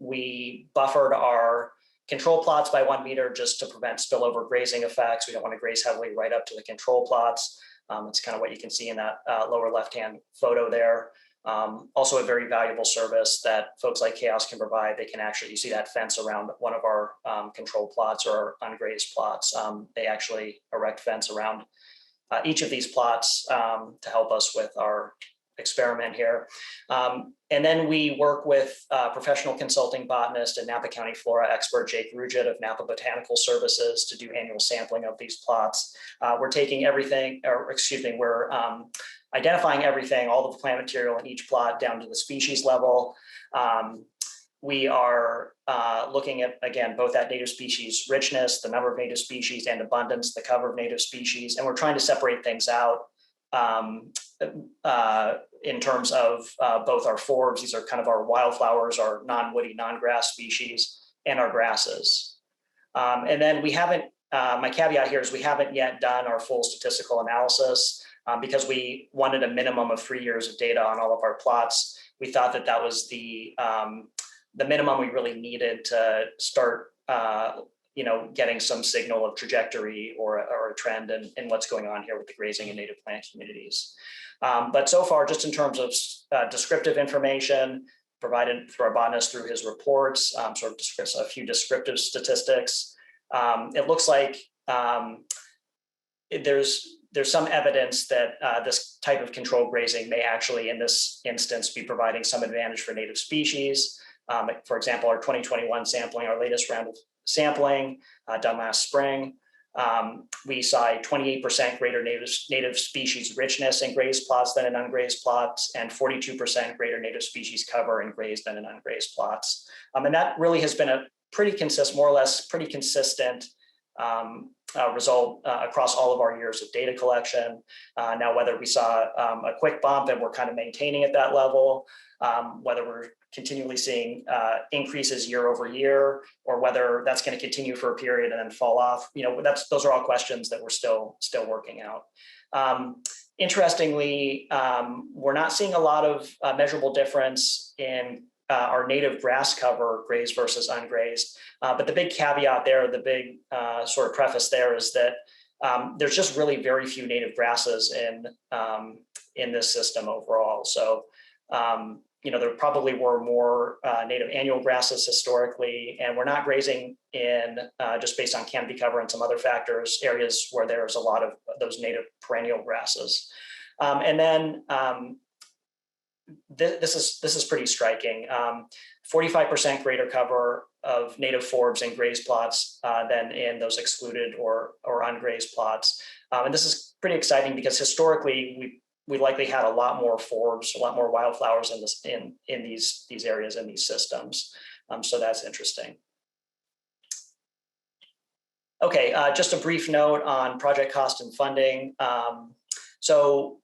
We buffered our control plots by 1 meter just to prevent spillover grazing effects. We don't want to graze heavily right up to the control plots. It's kind of what you can see in that lower left-hand photo there. Also a very valuable service that folks like Chaos can provide. They can actually, you see that fence around one of our control plots or ungrazed plots. They actually erect fence around each of these plots to help us with our experiment here. And then we work with professional consulting botanist and Napa County flora expert Jake Rugit of Napa Botanical Services to do annual sampling of these plots. We're taking everything, or excuse me, we're identifying everything, all the plant material in each plot down to the species level. We are looking at, again, both that native species richness, the number of native species, and abundance, the cover of native species. And we're trying to separate things out in terms of both our forbs, these are kind of our wildflowers, our non-woody, non-grass species, and our grasses. And then we haven't, my caveat here is we haven't yet done our full statistical analysis because we wanted a minimum of 3 years of data on all of our plots. We thought that that was the minimum we really needed to start getting some signal of trajectory or a trend in what's going on here with the grazing and native plant communities. But so far, just in terms of descriptive information provided through our botanist through his reports, sort of a few descriptive statistics, it looks like there's some evidence that this type of controlled grazing may actually, in this instance, be providing some advantage for native species. For example, our 2021 sampling, our latest round of sampling done last spring, we saw a 28% greater native species richness in grazed plots than in ungrazed plots, and 42% greater native species cover in grazed than in ungrazed plots. And that really has been a pretty consistent, more or less pretty consistent result across all of our years of data collection. Now, whether we saw a quick bump and we're kind of maintaining at that level, whether we're continually seeing increases year over year, or whether that's going to continue for a period and then fall off, those are all questions that we're still working out. Interestingly, we're not seeing a lot of measurable difference in our native grass cover, grazed versus ungrazed. But the big caveat there, the big sort of preface there is that there's just really very few native grasses in this system overall. So, there probably were more native annual grasses historically, and we're not grazing in, just based on canopy cover and some other factors, areas where there's a lot of those native perennial grasses. And then this is pretty striking. 45% greater cover of native forbs in grazed plots than in those excluded or ungrazed plots. And this is pretty exciting because historically we likely had a lot more forbs, a lot more wildflowers in these areas, in these systems. So that's interesting. Okay, just a brief note on project cost and funding. So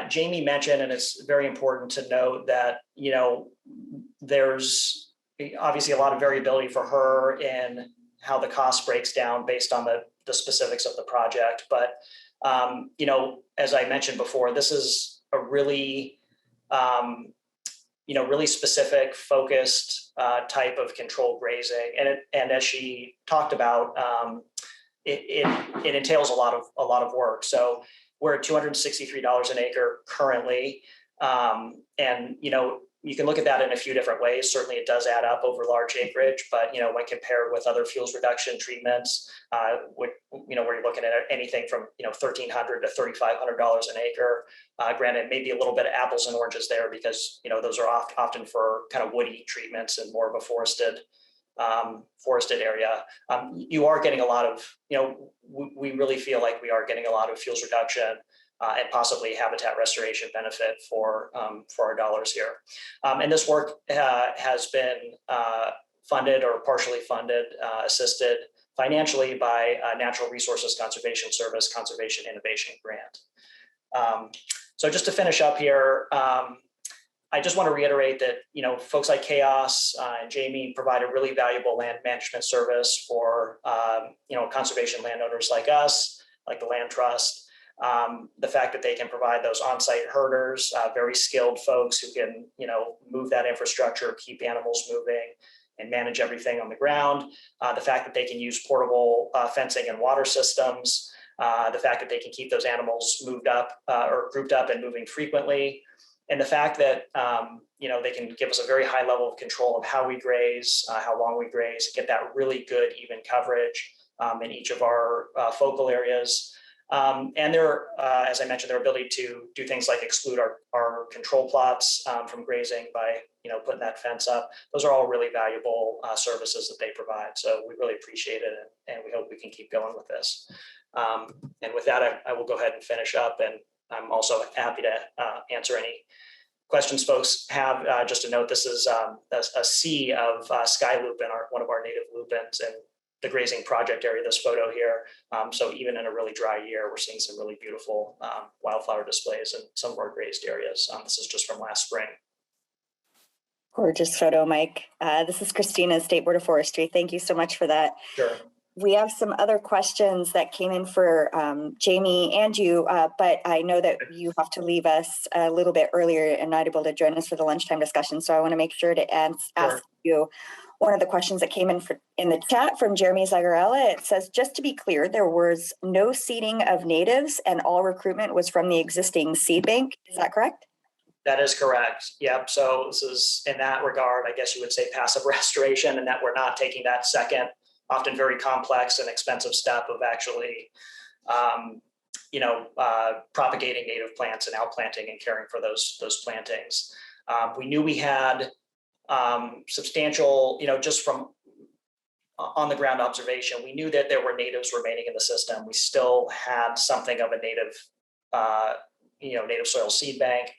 Jamie mentioned, and it's very important to note that, there's obviously a lot of variability for her in how the cost breaks down based on the specifics of the project. But, as I mentioned before, this is a really, really specific, focused type of controlled grazing. And as she talked about, it entails a lot of work. So we're at $263 an acre currently. And, you can look at that in a few different ways. Certainly it does add up over large acreage, but, when compared with other fuels reduction treatments, where you're looking at anything from, $1,300 to $3,500 an acre. Granted, maybe a little bit of apples and oranges there because, those are often for kind of woody treatments and more of a forested area. You are getting a lot of, we really feel like we are getting a lot of fuels reduction and possibly habitat restoration benefit for our dollars here. And this work has been funded or partially funded, assisted financially by Natural Resources Conservation Service Conservation Innovation Grant. So just to finish up here, I just want to reiterate that, folks like Chaos and Jamie provide a really valuable land management service for, conservation landowners like us, like the Land Trust. The fact that they can provide those on-site herders, very skilled folks who can, move that infrastructure, keep animals moving, and manage everything on the ground. The fact that they can use portable fencing and water systems. The fact that they can keep those animals moved up or grouped up and moving frequently. And the fact that they can give us a very high level of control of how we graze, how long we graze, get that really good even coverage in each of our focal areas. And as I mentioned, their ability to do things like exclude our control plots from grazing by putting that fence up. Those are all really valuable services that they provide. So we really appreciate it, and we hope we can keep going with this. And with that, I will go ahead and finish up, and I'm also happy to answer any questions folks have. Just to note, this is a sea of sky lupin, one of our native lupins, and the grazing project area, this photo here. So even in a really dry year, we're seeing some really beautiful wildflower displays in some of our grazed areas. This is just from last spring. Gorgeous photo, Mike. This is Christina, State Board of Forestry. Thank you so much for that. Sure. We have some other questions that came in for Jamie and you, but I know that you have to leave us a little bit earlier and not able to join us for the lunchtime discussion. So I want to make sure to ask you one of the questions that came in the chat from Jeremy Zagarella. It says, just to be clear, there was no seeding of natives and all recruitment was from the existing seed bank. Is that correct? That is correct. Yep. So this is, in that regard, I guess you would say passive restoration, and that we're not taking that second, often very complex and expensive step of actually, propagating native plants and outplanting and caring for those plantings. We knew we had substantial, just from on the ground observation, we knew that there were natives remaining in the system. We still had something of a native, native soil seed bank.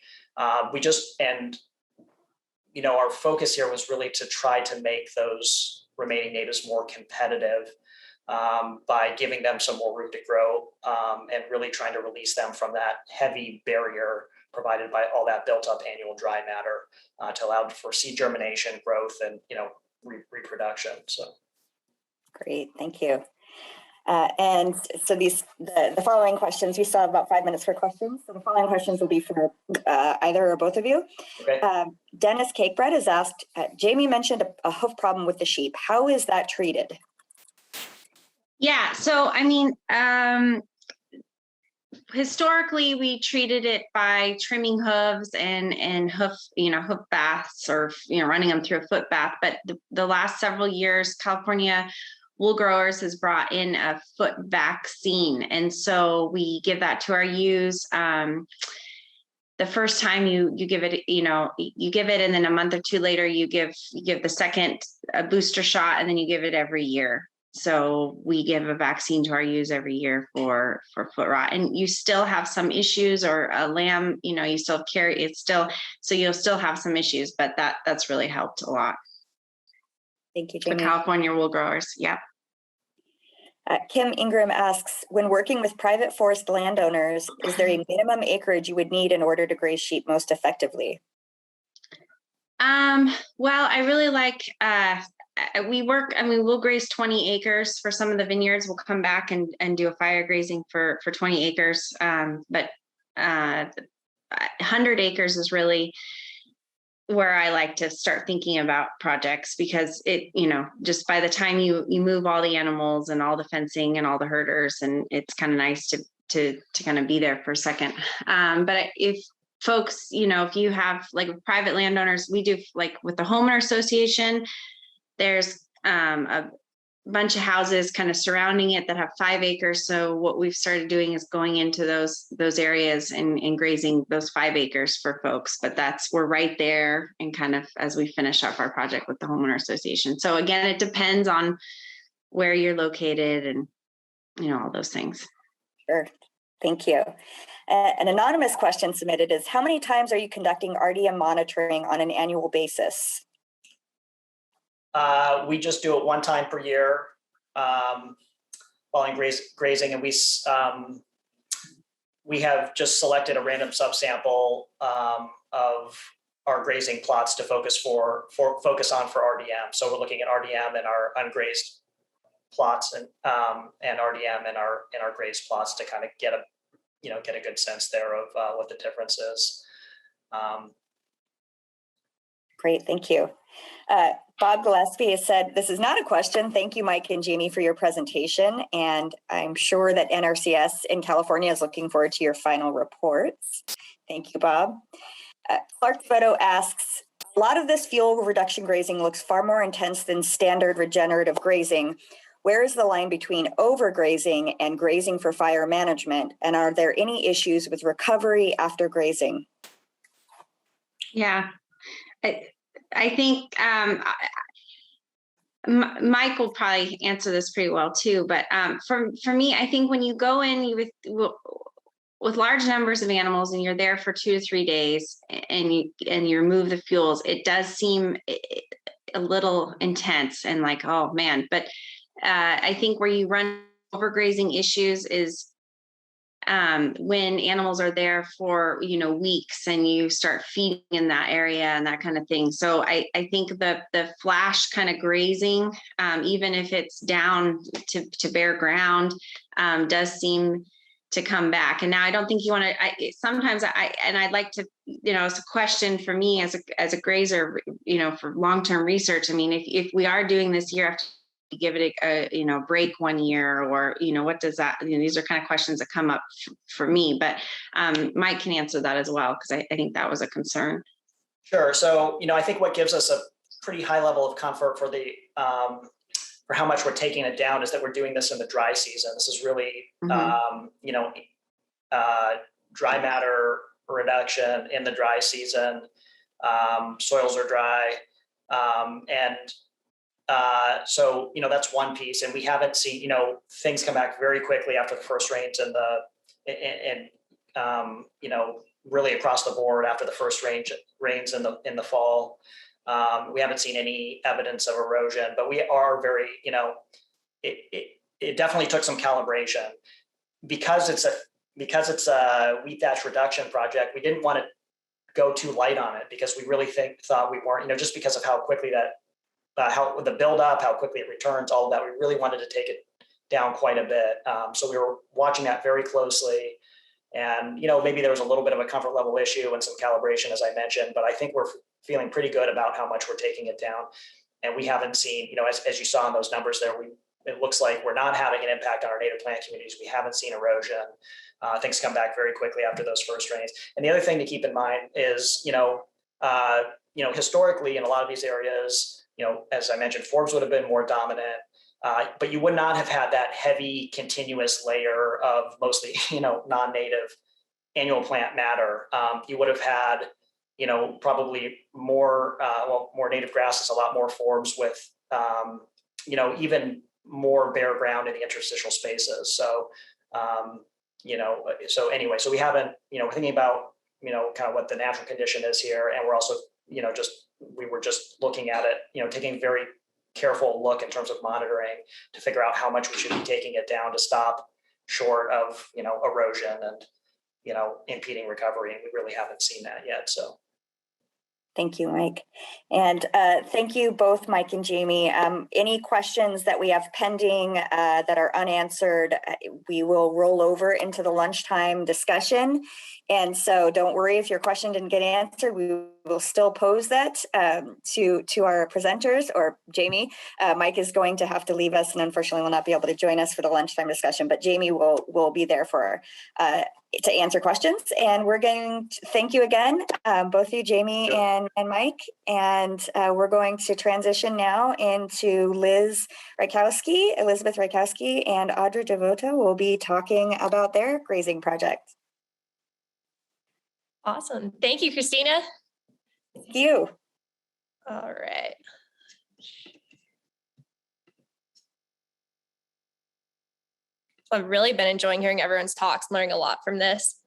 Our focus here was really to try to make those remaining natives more competitive by giving them some more room to grow and really trying to release them from that heavy barrier provided by all that built up annual dry matter to allow for seed germination, growth, and reproduction. So, great, thank you. And so the following questions, we still have about 5 minutes for questions. So the following questions will be for either or both of you. Okay. Dennis Cakebread has asked, Jamie mentioned a hoof problem with the sheep. How is that treated? Yeah, so I mean, historically we treated it by trimming hooves and hoof baths, or running them through a foot bath. But the last several years, California Wool Growers has brought in a foot vaccine, and so we give that to our ewes. The first time you give it, you give it, and then a month or two later you give the second booster shot, and then you give it every year. So we give a vaccine to our ewes every year for foot rot, and you still have some issues, or a lamb, you still carry it still, so you'll still have some issues, but that's really helped a lot. Thank you, Jamie. The California Wool Growers, yeah. Kim Ingram asks, when working with private forest landowners, is there a minimum acreage you would need in order to graze sheep most effectively? Well, I really like, we'll graze 20 acres for some of the vineyards. We'll come back and do a fire grazing for 20 acres. But 100 acres is really where I like to start thinking about projects, because it, just by the time you move all the animals and all the fencing and all the herders, and it's kind of nice to kind of be there for a second. But if folks, if you have like private landowners, we do like with the homeowner association, there's a bunch of houses kind of surrounding it that have 5 acres. So what we've started doing is going into those areas and grazing those 5 acres for folks. But we're right there, and kind of as we finish up our project with the homeowner association. So again, it depends on where you're located and all those things. Sure, thank you. An anonymous question submitted is, how many times are you conducting RDM monitoring on an annual basis? We just do it one time per year while in grazing, and we have just selected a random subsample of our grazing plots to focus on for RDM. So we're looking at RDM in our ungrazed plots and RDM in our grazed plots to kind of get a good sense there of what the difference is. Great, thank you. Bob Gillespie has said, this is not a question. Thank you, Mike and Jamie, for your presentation. And I'm sure that NRCS in California is looking forward to your final reports. Thank you, Bob. Clark Devoto asks, a lot of this fuel reduction grazing looks far more intense than standard regenerative grazing. Where is the line between overgrazing and grazing for fire management? And are there any issues with recovery after grazing? Yeah, I think Mike will probably answer this pretty well too. But for me, I think when you go in with large numbers of animals and you're there for 2 to 3 days and you remove the fuels, it does seem a little intense and like, oh man. But I think where you run overgrazing issues is when animals are there for, weeks and you start feeding in that area and that kind of thing. So I think the flash kind of grazing, even if it's down to bare ground, does seem to come back. And now I don't think you want to, sometimes I'd like to, it's a question for me as a grazer, for long-term research. I mean, if we are doing this year after, give it a break 1 year, or what does that, these are kind of questions that come up for me, but Mike can answer that as well, because I think that was a concern. Sure. So I think what gives us a pretty high level of comfort for the for how much we're taking it down is that we're doing this in the dry season. This is really dry matter reduction in the dry season. Soils are dry, and so, that's one piece, and we haven't seen, things come back very quickly after the first rains and really across the board after the first rains in the fall. We haven't seen any evidence of erosion, but we are very, it definitely took some calibration because it's a wheat thatch reduction project. We didn't want to go too light on it because we really thought we weren't, just because of how quickly how the buildup, how quickly it returns, all of that, we really wanted to take it down quite a bit. So we were watching that very closely, and maybe there was a little bit of a comfort level issue and some calibration, as I mentioned, but I think we're feeling pretty good about how much we're taking it down. And we haven't seen, as you saw in those numbers there, it looks like we're not having an impact on our native plant communities. We haven't seen erosion. Things come back very quickly after those first rains. And the other thing to keep in mind is, historically in a lot of these areas, as I mentioned, forbs would have been more dominant, but you would not have had that heavy continuous layer of mostly, non-native annual plant matter. You would have had, probably more native grasses, a lot more forbs with, even more bare ground in the interstitial spaces. So, so anyway, so we haven't, we're thinking about, kind of what the natural condition is here. And we're also, we were just looking at it, taking a very careful look in terms of monitoring to figure out how much we should be taking it down to stop short of, erosion and, impeding recovery. And we really haven't seen that yet. So. Thank you, Mike. And thank you both, Mike and Jamie. Any questions that we have pending that are unanswered, we will roll over into the lunchtime discussion. And so don't worry if your question didn't get answered, we will still pose that to our presenters or Jamie. Mike is going to have to leave us and unfortunately will not be able to join us for the lunchtime discussion, but Jamie will be there for to answer questions. And we're going to thank you again, both you, Jamie and Mike. And we're going to transition now into Elizabeth Rykowski and Audra Devoto will be talking about their grazing project. Awesome. Thank you, Christina. Thank you. All right. I've really been enjoying hearing everyone's talks, learning a lot from this.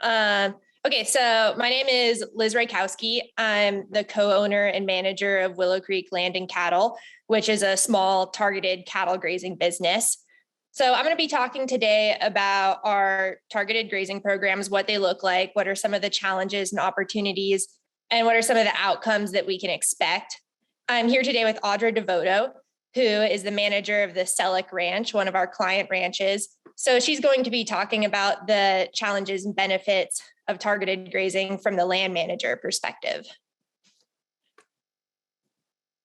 Okay, so my name is Liz Rykowski. I'm the co-owner and manager of Willow Creek Land and Cattle, which is a small targeted cattle grazing business. So I'm going to be talking today about our targeted grazing programs, what they look like, what are some of the challenges and opportunities, and what are some of the outcomes that we can expect. I'm here today with Audra Devoto, who is the manager of the Selleck Ranch, one of our client ranches. So she's going to be talking about the challenges and benefits of targeted grazing from the land manager perspective.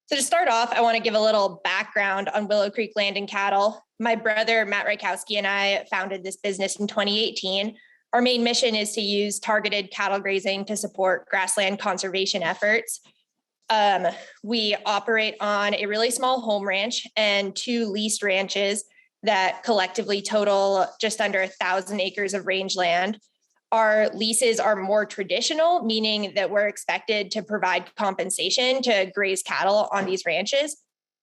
So to start off, I want to give a little background on Willow Creek Land and Cattle. My brother, Matt Rykowski, and I founded this business in 2018. Our main mission is to use targeted cattle grazing to support grassland conservation efforts. We operate on a really small home ranch and 2 leased ranches that collectively total just under 1,000 acres of rangeland. Our leases are more traditional, meaning that we're expected to provide compensation to graze cattle on these ranches.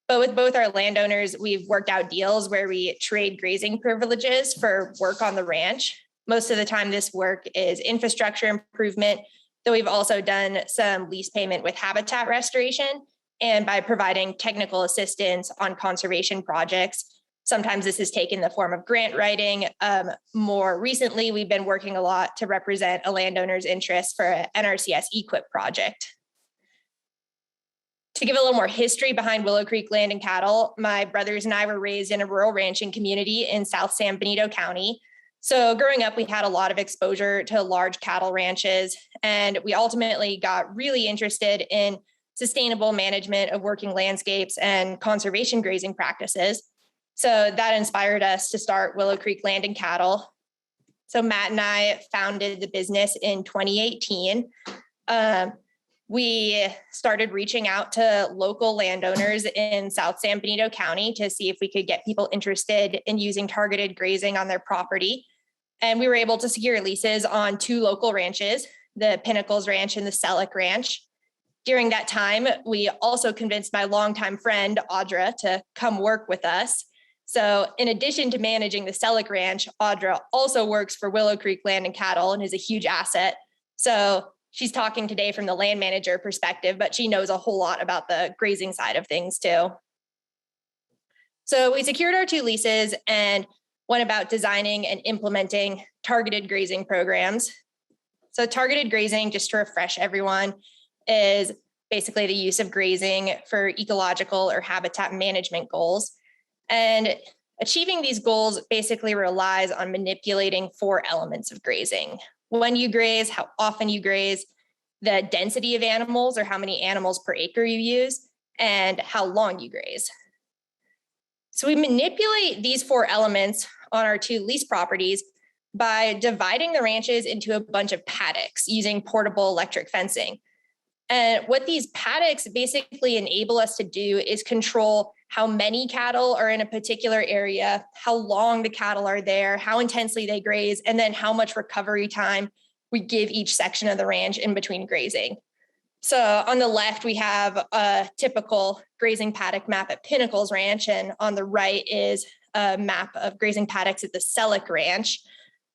But with both our landowners, we've worked out deals where we trade grazing privileges for work on the ranch. Most of the time, this work is infrastructure improvement, though we've also done some lease payment with habitat restoration and by providing technical assistance on conservation projects. Sometimes this has taken the form of grant writing. More recently, we've been working a lot to represent a landowner's interest for an NRCS EQIP project. To give a little more history behind Willow Creek Land and Cattle, my brothers and I were raised in a rural ranching community in South San Benito County. So growing up, we had a lot of exposure to large cattle ranches, and we ultimately got really interested in sustainable management of working landscapes and conservation grazing practices. So that inspired us to start Willow Creek Land and Cattle. So Matt and I founded the business in 2018. We started reaching out to local landowners in South San Benito County to see if we could get people interested in using targeted grazing on their property. And we were able to secure leases on 2 local ranches, the Pinnacles Ranch and the Selleck Ranch. During that time, we also convinced my longtime friend, Audra, to come work with us. So in addition to managing the Selleck Ranch, Audra also works for Willow Creek Land and Cattle and is a huge asset. So she's talking today from the land manager perspective, but she knows a whole lot about the grazing side of things too. So we secured our 2 leases and went about designing and implementing targeted grazing programs. So targeted grazing, just to refresh everyone, is basically the use of grazing for ecological or habitat management goals. And achieving these goals basically relies on manipulating 4 elements of grazing: when you graze, how often you graze, the density of animals or how many animals per acre you use, and how long you graze. So we manipulate these 4 elements on our 2 lease properties by dividing the ranches into a bunch of paddocks using portable electric fencing. And what these paddocks basically enable us to do is control how many cattle are in a particular area, how long the cattle are there, how intensely they graze, and then how much recovery time we give each section of the ranch in between grazing. So on the left, we have a typical grazing paddock map at Pinnacles Ranch, and on the right is a map of grazing paddocks at the Selleck Ranch.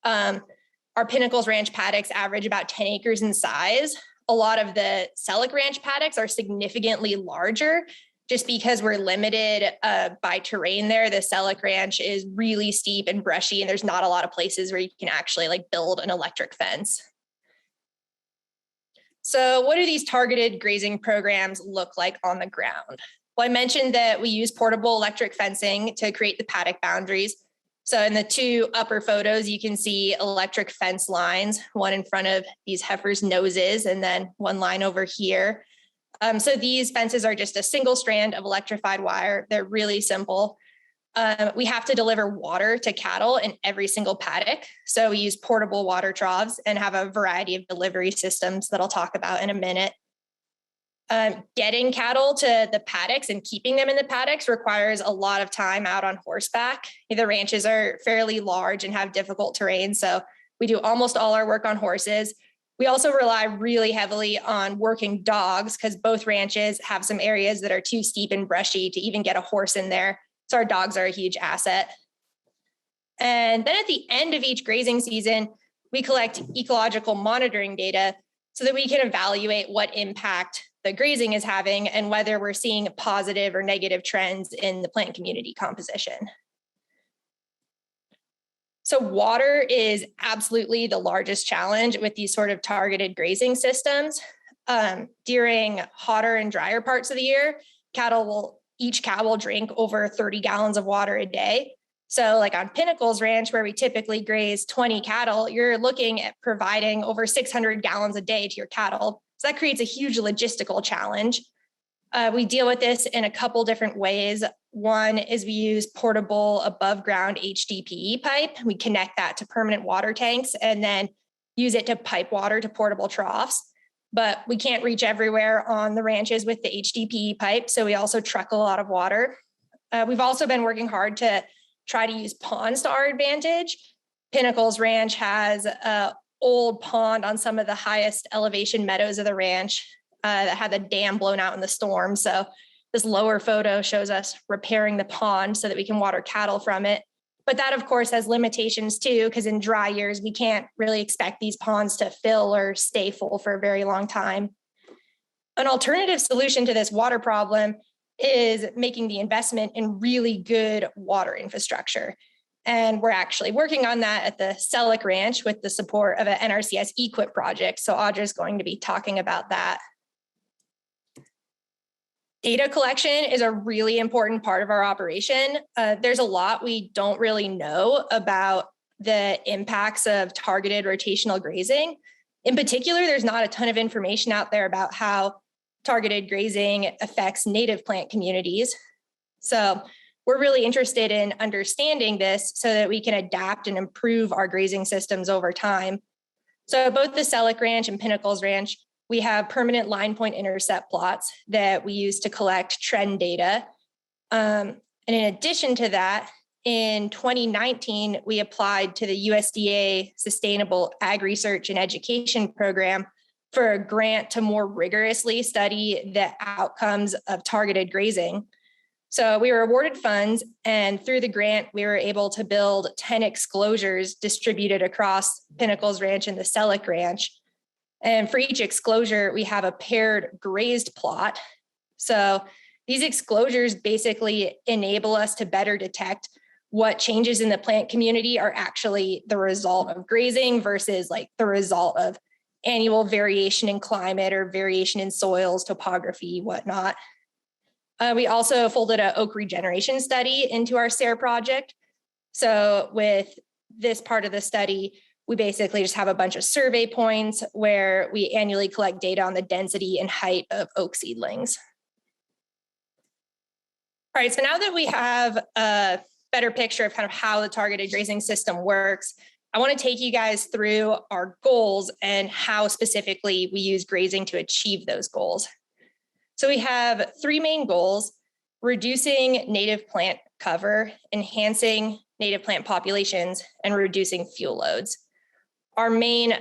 Our Pinnacles Ranch paddocks average about 10 acres in size. A lot of the Selleck Ranch paddocks are significantly larger just because we're limited by terrain there. The Selleck Ranch is really steep and brushy, and there's not a lot of places where you can actually build an electric fence. So what do these targeted grazing programs look like on the ground? Well, I mentioned that we use portable electric fencing to create the paddock boundaries. So in the 2 upper photos, you can see electric fence lines, one in front of these heifers' noses, and then one line over here. So these fences are just a single strand of electrified wire. They're really simple. We have to deliver water to cattle in every single paddock. So we use portable water troughs and have a variety of delivery systems that I'll talk about in a minute. Getting cattle to the paddocks and keeping them in the paddocks requires a lot of time out on horseback. The ranches are fairly large and have difficult terrain, so we do almost all our work on horses. We also rely really heavily on working dogs because both ranches have some areas that are too steep and brushy to even get a horse in there. So our dogs are a huge asset. And then at the end of each grazing season, we collect ecological monitoring data so that we can evaluate what impact the grazing is having and whether we're seeing positive or negative trends in the plant community composition. So water is absolutely the largest challenge with these sort of targeted grazing systems. During hotter and drier parts of the year, each cow will drink over 30 gallons of water a day. So like on Pinnacles Ranch, where we typically graze 20 cattle, you're looking at providing over 600 gallons a day to your cattle. So that creates a huge logistical challenge. We deal with this in a couple different ways. One is we use portable above ground HDPE pipe. We connect that to permanent water tanks and then use it to pipe water to portable troughs. But we can't reach everywhere on the ranches with the HDPE pipe, so we also truck a lot of water. We've also been working hard to try to use ponds to our advantage. Pinnacles Ranch has an old pond on some of the highest elevation meadows of the ranch that had the dam blown out in the storm. So this lower photo shows us repairing the pond so that we can water cattle from it. But that, of course, has limitations too, because in dry years, we can't really expect these ponds to fill or stay full for a very long time. An alternative solution to this water problem is making the investment in really good water infrastructure. And we're actually working on that at the Selleck Ranch with the support of an NRCS EQIP project. So Audra is going to be talking about that. Data collection is a really important part of our operation. There's a lot we don't really know about the impacts of targeted rotational grazing. In particular, there's not a ton of information out there about how targeted grazing affects native plant communities. So we're really interested in understanding this so that we can adapt and improve our grazing systems over time. So both the Selleck Ranch and Pinnacles Ranch, we have permanent line point intercept plots that we use to collect trend data. And in addition to that, in 2019, we applied to the USDA Sustainable Ag Research and Education Program for a grant to more rigorously study the outcomes of targeted grazing. So we were awarded funds, and through the grant, we were able to build 10 exclosures distributed across Pinnacles Ranch and the Selleck Ranch. And for each exclosure, we have a paired grazed plot. So these exclosures basically enable us to better detect what changes in the plant community are actually the result of grazing versus like the result of annual variation in climate or variation in soils, topography, whatnot. We also folded an oak regeneration study into our SARE project. So with this part of the study, we basically just have a bunch of survey points where we annually collect data on the density and height of oak seedlings. All right, so now that we have a better picture of kind of how the targeted grazing system works, I want to take you guys through our goals and how specifically we use grazing to achieve those goals. So we have three main goals: reducing native plant cover, enhancing native plant populations, and reducing fuel loads. Our main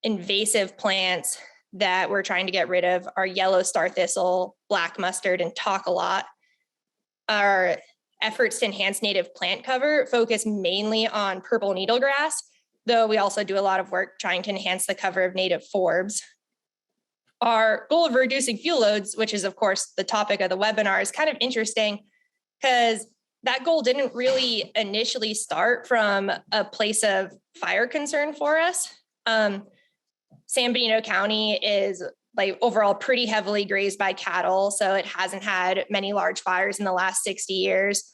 invasive plants that we're trying to get rid of are yellow star thistle, black mustard, and talc-a-lot. Our efforts to enhance native plant cover focus mainly on purple needlegrass, though we also do a lot of work trying to enhance the cover of native forbs. Our goal of reducing fuel loads, which is of course the topic of the webinar, is kind of interesting because that goal didn't really initially start from a place of fire concern for us. San Benito County is like overall pretty heavily grazed by cattle, so it hasn't had many large fires in the last 60 years.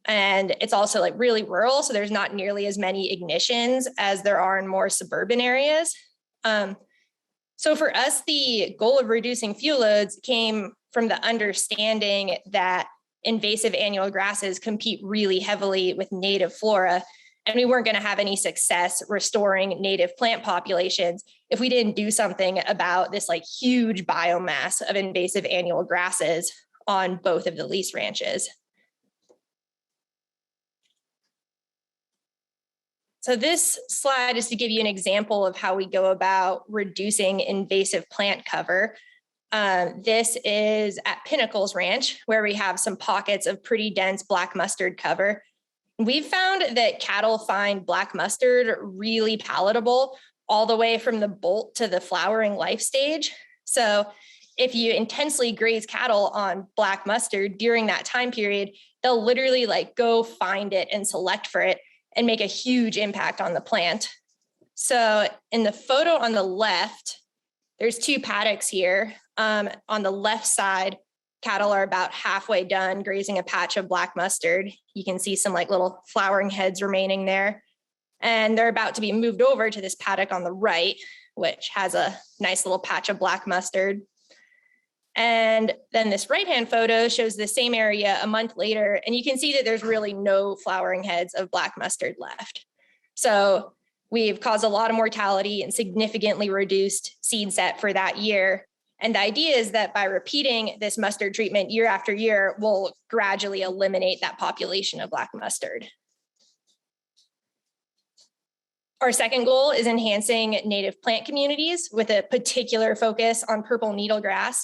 And it's also like really rural, so there's not nearly as many ignitions as there are in more suburban areas. So for us, the goal of reducing fuel loads came from the understanding that invasive annual grasses compete really heavily with native flora, and we weren't going to have any success restoring native plant populations if we didn't do something about this like huge biomass of invasive annual grasses on both of the lease ranches. So this slide is to give you an example of how we go about reducing invasive plant cover. This is at Pinnacles Ranch, where we have some pockets of pretty dense black mustard cover. We've found that cattle find black mustard really palatable all the way from the bolt to the flowering life stage. So if you intensely graze cattle on black mustard during that time period, they'll literally like go find it and select for it and make a huge impact on the plant. So in the photo on the left, there's two paddocks here. On the left side, cattle are about halfway done grazing a patch of black mustard. You can see some like little flowering heads remaining there. And they're about to be moved over to this paddock on the right, which has a nice little patch of black mustard. And then this right-hand photo shows the same area a month later, and you can see that there's really no flowering heads of black mustard left. So we've caused a lot of mortality and significantly reduced seed set for that year. And the idea is that by repeating this mustard treatment year after year, we'll gradually eliminate that population of black mustard. Our second goal is enhancing native plant communities with a particular focus on purple needlegrass.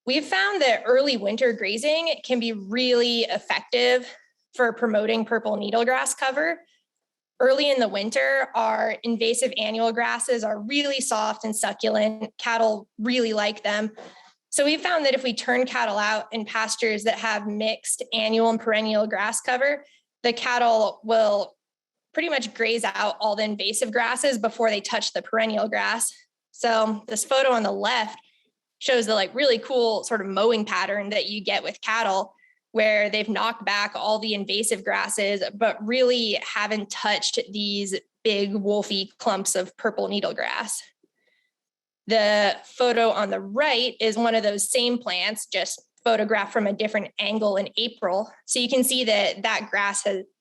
We've found that early winter grazing can be really effective for promoting purple needlegrass cover. Early in the winter, our invasive annual grasses are really soft and succulent. Cattle really like them. So we found that if we turn cattle out in pastures that have mixed annual and perennial grass cover, the cattle will pretty much graze out all the invasive grasses before they touch the perennial grass. So this photo on the left shows the really cool sort of mowing pattern that you get with cattle, where they've knocked back all the invasive grasses, but really haven't touched these big wolfy clumps of purple needlegrass. The photo on the right is one of those same plants, just photographed from a different angle in April. So you can see that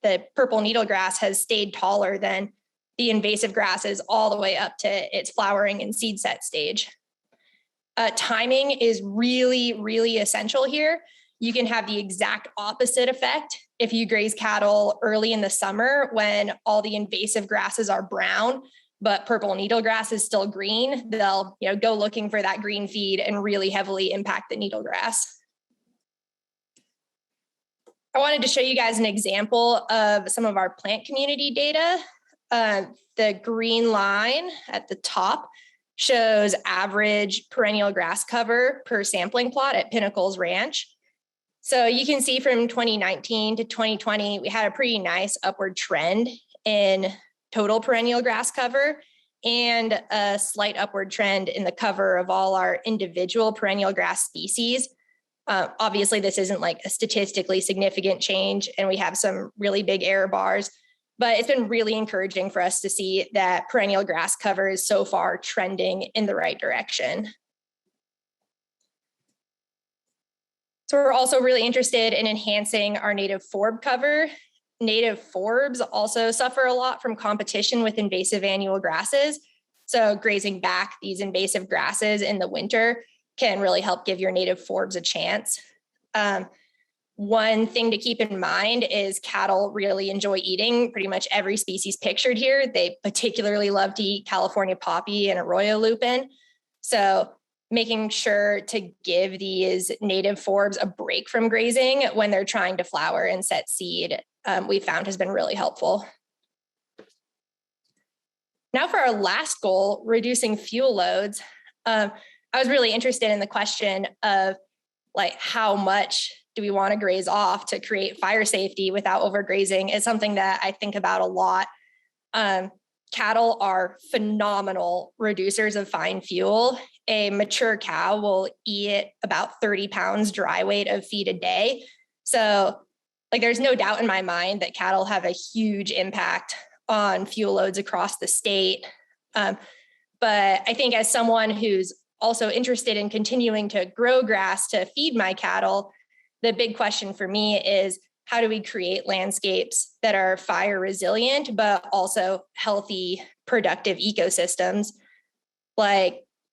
the purple needlegrass has stayed taller than the invasive grasses all the way up to its flowering and seed set stage. Timing is really, really essential here. You can have the exact opposite effect if you graze cattle early in the summer when all the invasive grasses are brown, but purple needlegrass is still green. They'll go looking for that green feed and really heavily impact the needlegrass. I wanted to show you guys an example of some of our plant community data. The green line at the top shows average perennial grass cover per sampling plot at Pinnacles Ranch. So you can see from 2019 to 2020, we had a pretty nice upward trend in total perennial grass cover and a slight upward trend in the cover of all our individual perennial grass species. Obviously, this isn't a statistically significant change, and we have some really big error bars, but it's been really encouraging for us to see that perennial grass cover is so far trending in the right direction. So we're also really interested in enhancing our native forb cover. Native forbs also suffer a lot from competition with invasive annual grasses. So grazing back these invasive grasses in the winter can really help give your native forbs a chance. One thing to keep in mind is cattle really enjoy eating pretty much every species pictured here. They particularly love to eat California poppy and arroyo lupin. So making sure to give these native forbs a break from grazing when they're trying to flower and set seed, we found has been really helpful. Now for our last goal, reducing fuel loads. I was really interested in the question of how much do we want to graze off to create fire safety without overgrazing? It's something that I think about a lot. Cattle are phenomenal reducers of fine fuel. A mature cow will eat about 30 pounds dry weight of feed a day. So there's no doubt in my mind that cattle have a huge impact on fuel loads across the state. But I think as someone who's also interested in continuing to grow grass to feed my cattle, the big question for me is, how do we create landscapes that are fire resilient, but also healthy, productive ecosystems?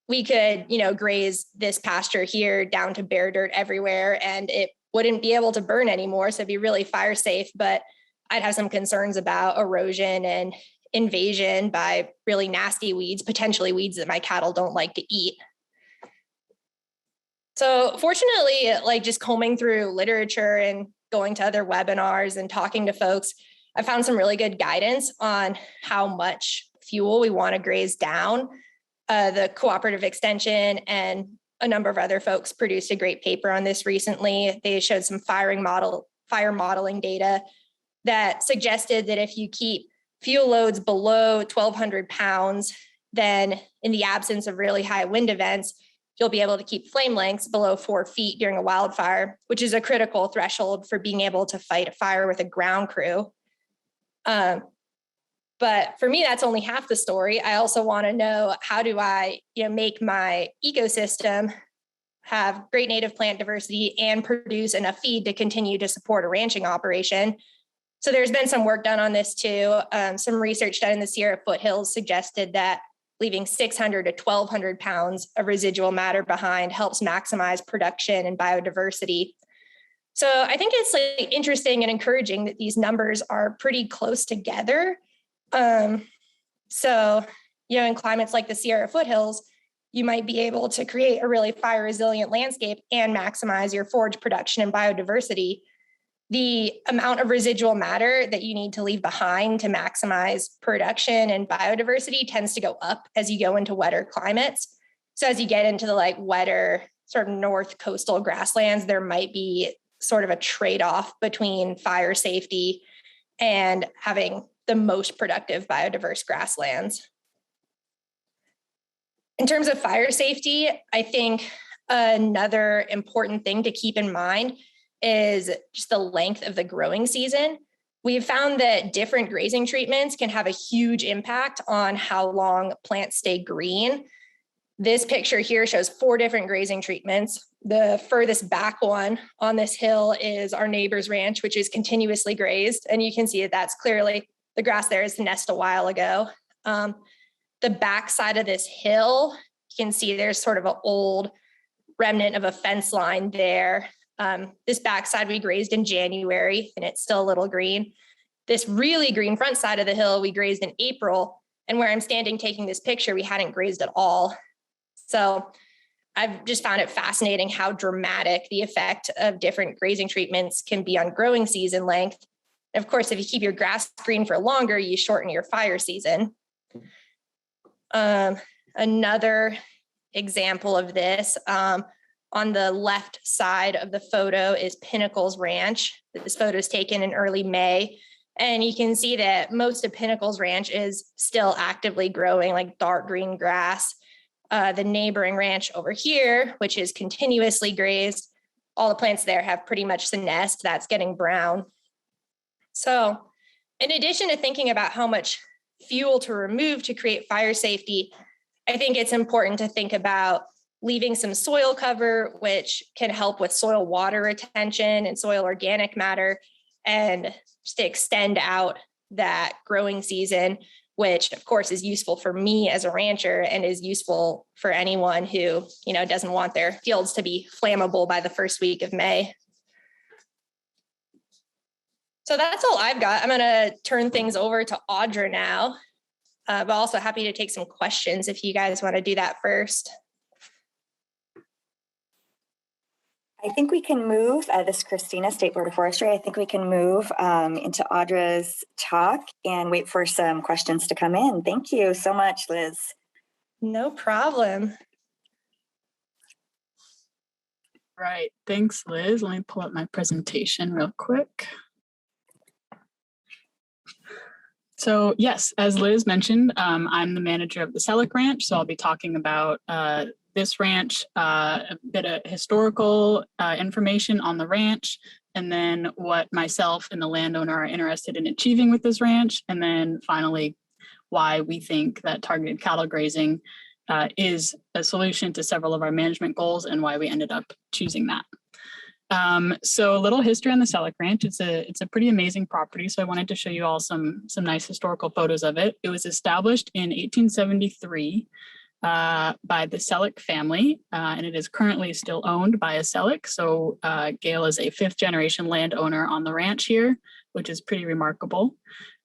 We could, graze this pasture here down to bare dirt everywhere, and it wouldn't be able to burn anymore. So it'd be really fire safe, but I'd have some concerns about erosion and invasion by really nasty weeds, potentially weeds that my cattle don't like to eat. So fortunately, just combing through literature and going to other webinars and talking to folks, I found some really good guidance on how much fuel we want to graze down. The Cooperative Extension and a number of other folks produced a great paper on this recently. They showed some fire modeling data that suggested that if you keep fuel loads below 1,200 pounds, then in the absence of really high wind events, you'll be able to keep flame lengths below 4 feet during a wildfire, which is a critical threshold for being able to fight a fire with a ground crew. But for me, that's only half the story. I also want to know, how do I make my ecosystem have great native plant diversity and produce enough feed to continue to support a ranching operation. So there's been some work done on this too. Some research done in the Sierra foothills suggested that leaving 600 to 1,200 pounds of residual matter behind helps maximize production and biodiversity. So I think it's like interesting and encouraging that these numbers are pretty close together. So, in climates like the Sierra foothills, you might be able to create a really fire resilient landscape and maximize your forage production and biodiversity. The amount of residual matter that you need to leave behind to maximize production and biodiversity tends to go up as you go into wetter climates. So as you get into the wetter sort of north coastal grasslands, there might be sort of a trade-off between fire safety and having the most productive biodiverse grasslands. In terms of fire safety, I think another important thing to keep in mind is just the length of the growing season. We've found that different grazing treatments can have a huge impact on how long plants stay green. This picture here shows 4 different grazing treatments. The furthest back one on this hill is our neighbor's ranch, which is continuously grazed. And you can see that that's clearly, the grass there is nest a while ago. The back side of this hill, you can see there's sort of an old remnant of a fence line there. This backside we grazed in January and it's still a little green. This really green front side of the hill we grazed in April, and where I'm standing taking this picture, we hadn't grazed at all. So I've just found it fascinating how dramatic the effect of different grazing treatments can be on growing season length. And of course, if you keep your grass green for longer, you shorten your fire season. Another example of this, on the left side of the photo is Pinnacle's Ranch. This photo is taken in early May. And you can see that most of Pinnacle's Ranch is still actively growing like dark green grass. The neighboring ranch over here, which is continuously grazed, all the plants there have pretty much the nest that's getting brown. So in addition to thinking about how much fuel to remove to create fire safety, I think it's important to think about leaving some soil cover, which can help with soil water retention and soil organic matter, and just to extend out that growing season, which of course is useful for me as a rancher and is useful for anyone who, doesn't want their fields to be flammable by the first week of May. So that's all I've got. I'm going to turn things over to Audra now, but also happy to take some questions if you guys want to do that first. I think we can move, this is Christina, State Board of Forestry. I think we can move into Audra's talk and wait for some questions to come in. Thank you so much, Liz. No problem. Right, thanks, Liz. Let me pull up my presentation real quick. So yes, as Liz mentioned, I'm the manager of the Selleck Ranch, so I'll be talking about this ranch, a bit of historical information on the ranch, and then what myself and the landowner are interested in achieving with this ranch, and then finally why we think that targeted cattle grazing is a solution to several of our management goals and why we ended up choosing that. So a little history on the Selleck Ranch. It's a pretty amazing property, so I wanted to show you all some nice historical photos of it. It was established in 1873 by the Selleck family, and it is currently still owned by a Selleck. So Gail is a 5th generation landowner on the ranch here, which is pretty remarkable.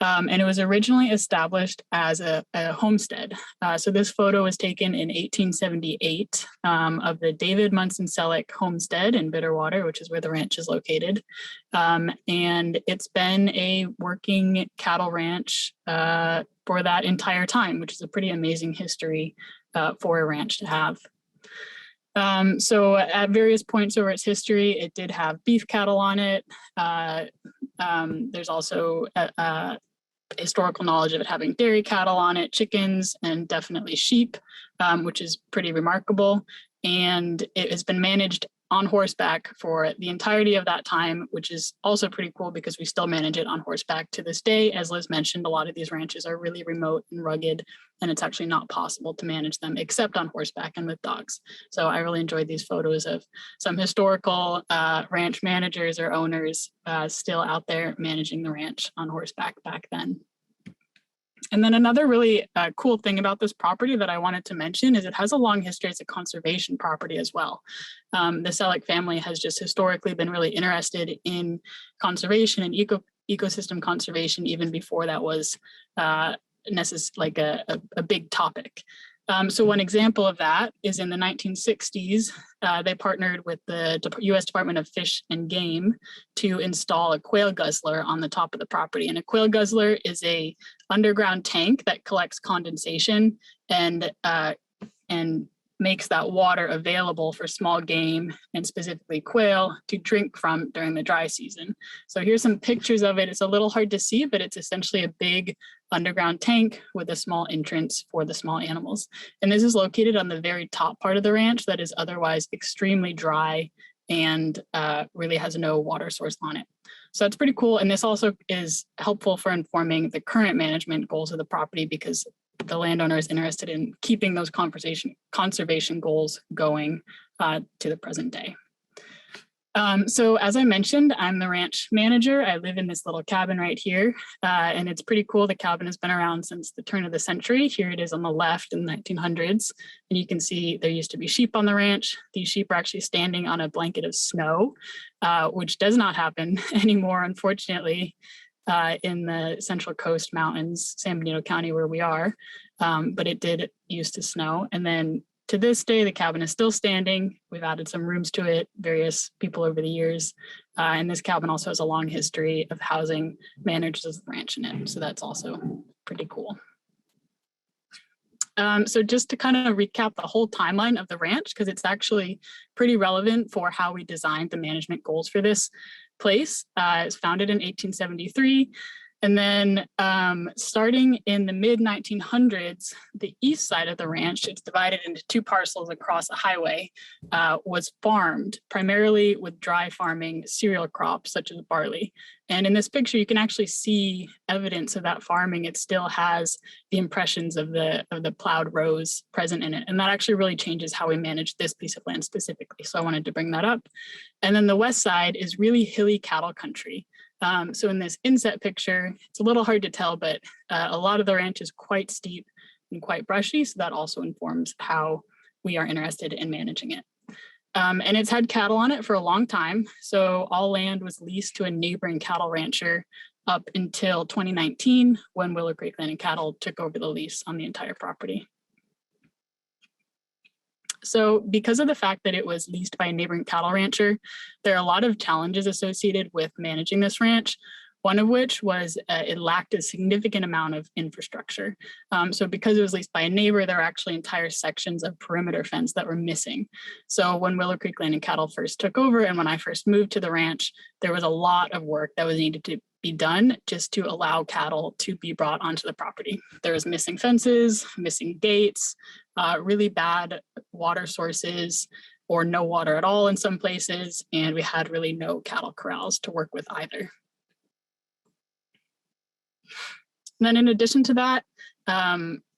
And it was originally established as a homestead. So this photo was taken in 1878 of the David Munson Selleck homestead in Bitterwater, which is where the ranch is located. And it's been a working cattle ranch for that entire time, which is a pretty amazing history for a ranch to have. So at various points over its history, it did have beef cattle on it. There's also historical knowledge of it having dairy cattle on it, chickens, and definitely sheep, which is pretty remarkable. And it has been managed on horseback for the entirety of that time, which is also pretty cool because we still manage it on horseback to this day. As Liz mentioned, a lot of these ranches are really remote and rugged, and it's actually not possible to manage them except on horseback and with dogs. So I really enjoyed these photos of some historical ranch managers or owners still out there managing the ranch on horseback back then. And then another really cool thing about this property that I wanted to mention is it has a long history as a conservation property as well. The Selleck family has just historically been really interested in conservation and ecosystem conservation even before that was like a big topic. So one example of that is in the 1960s, they partnered with the U.S. Department of Fish and Game to install a quail guzzler on the top of the property. And a quail guzzler is a underground tank that collects condensation and makes that water available for small game and specifically quail to drink from during the dry season. So here's some pictures of it. It's a little hard to see, but it's essentially a big underground tank with a small entrance for the small animals. And this is located on the very top part of the ranch that is otherwise extremely dry and really has no water source on it. So that's pretty cool. And this also is helpful for informing the current management goals of the property because the landowner is interested in keeping those conservation goals going to the present day. So as I mentioned, I'm the ranch manager. I live in this little cabin right here, and it's pretty cool. The cabin has been around since the turn of the century. Here it is on the left in the 1900s, and you can see there used to be sheep on the ranch. These sheep are actually standing on a blanket of snow, which does not happen anymore, unfortunately, in the Central Coast Mountains, San Benito County, where we are, but it did used to snow. And then to this day, the cabin is still standing. We've added some rooms to it, various people over the years. And this cabin also has a long history of housing managers of the ranch in it. So that's also pretty cool. So just to kind of recap the whole timeline of the ranch, because it's actually pretty relevant for how we designed the management goals for this place. It was founded in 1873. And then starting in the mid-1900s, the east side of the ranch, it's divided into two parcels across a highway, was farmed primarily with dry farming cereal crops such as barley. And in this picture, you can actually see evidence of that farming. It still has the impressions of the plowed rows present in it. And that actually really changes how we manage this piece of land specifically. So I wanted to bring that up. And then the west side is really hilly cattle country. So in this inset picture, it's a little hard to tell, but a lot of the ranch is quite steep and quite brushy. So that also informs how we are interested in managing it. And it's had cattle on it for a long time. So all land was leased to a neighboring cattle rancher up until 2019, when Willow Creek Land and Cattle took over the lease on the entire property. So because of the fact that it was leased by a neighboring cattle rancher, there are a lot of challenges associated with managing this ranch, one of which was it lacked a significant amount of infrastructure. So because it was leased by a neighbor, there were actually entire sections of perimeter fence that were missing. So when Willow Creek Land and Cattle first took over and when I first moved to the ranch, there was a lot of work that was needed to be done just to allow cattle to be brought onto the property. There was missing fences, missing gates, really bad water sources, or no water at all in some places, and we had really no cattle corrals to work with either. And then in addition to that,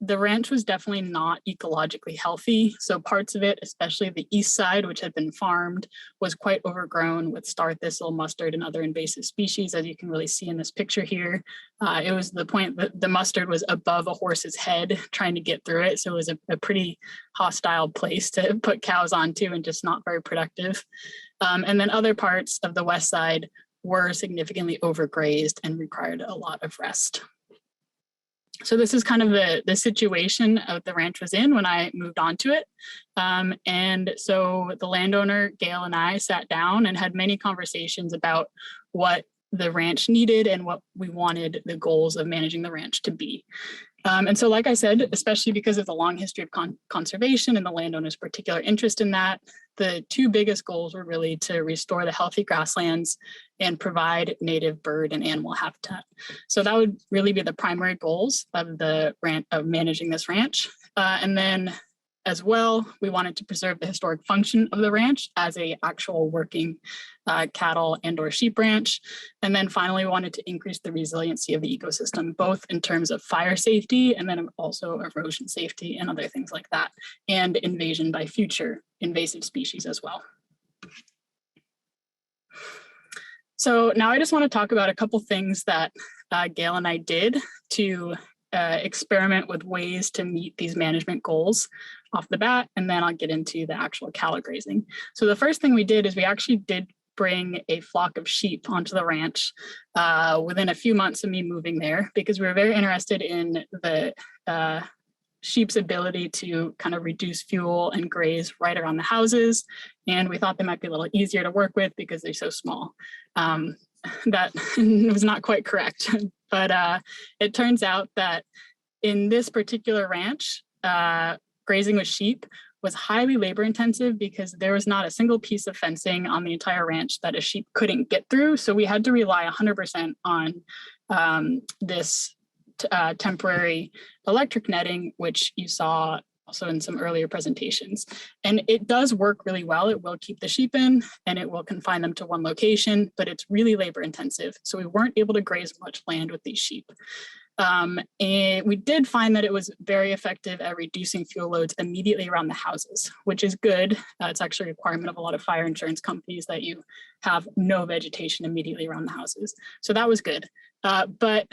the ranch was definitely not ecologically healthy. So parts of it, especially the east side, which had been farmed, was quite overgrown with star thistle, mustard, and other invasive species, as you can really see in this picture here. It was the point that the mustard was above a horse's head trying to get through it. So it was a pretty hostile place to put cows onto and just not very productive. And then other parts of the west side were significantly overgrazed and required a lot of rest. So this is kind of the situation of the ranch was in when I moved on to it. And so the landowner, Gail, and I sat down and had many conversations about what the ranch needed and what we wanted the goals of managing the ranch to be. And so, like I said, especially because of the long history of conservation and the landowner's particular interest in that, the two biggest goals were really to restore the healthy grasslands and provide native bird and animal habitat. So that would really be the primary goals of the managing this ranch. And then As well, we wanted to preserve the historic function of the ranch as a actual working cattle and or sheep ranch. And then finally, we wanted to increase the resiliency of the ecosystem, both in terms of fire safety and then also erosion safety and other things like that, and invasion by future invasive species as well. So now I just want to talk about a couple things that Gail and I did to experiment with ways to meet these management goals off the bat, and then I'll get into the actual cattle grazing. So the first thing we did is we actually did bring a flock of sheep onto the ranch within a few months of me moving there, because we were very interested in the sheep's ability to kind of reduce fuel and graze right around the houses. And we thought they might be a little easier to work with because they're so small. That was not quite correct. But it turns out that in this particular ranch, grazing with sheep was highly labor intensive because there was not a single piece of fencing on the entire ranch that a sheep couldn't get through. So we had to rely 100% on this temporary electric netting, which you saw also in some earlier presentations. And it does work really well. It will keep the sheep in and it will confine them to one location, but it's really labor intensive. So we weren't able to graze much land with these sheep. And we did find that it was very effective at reducing fuel loads immediately around the houses, which is good. It's actually a requirement of a lot of fire insurance companies that you have no vegetation immediately around the houses. So that was good. But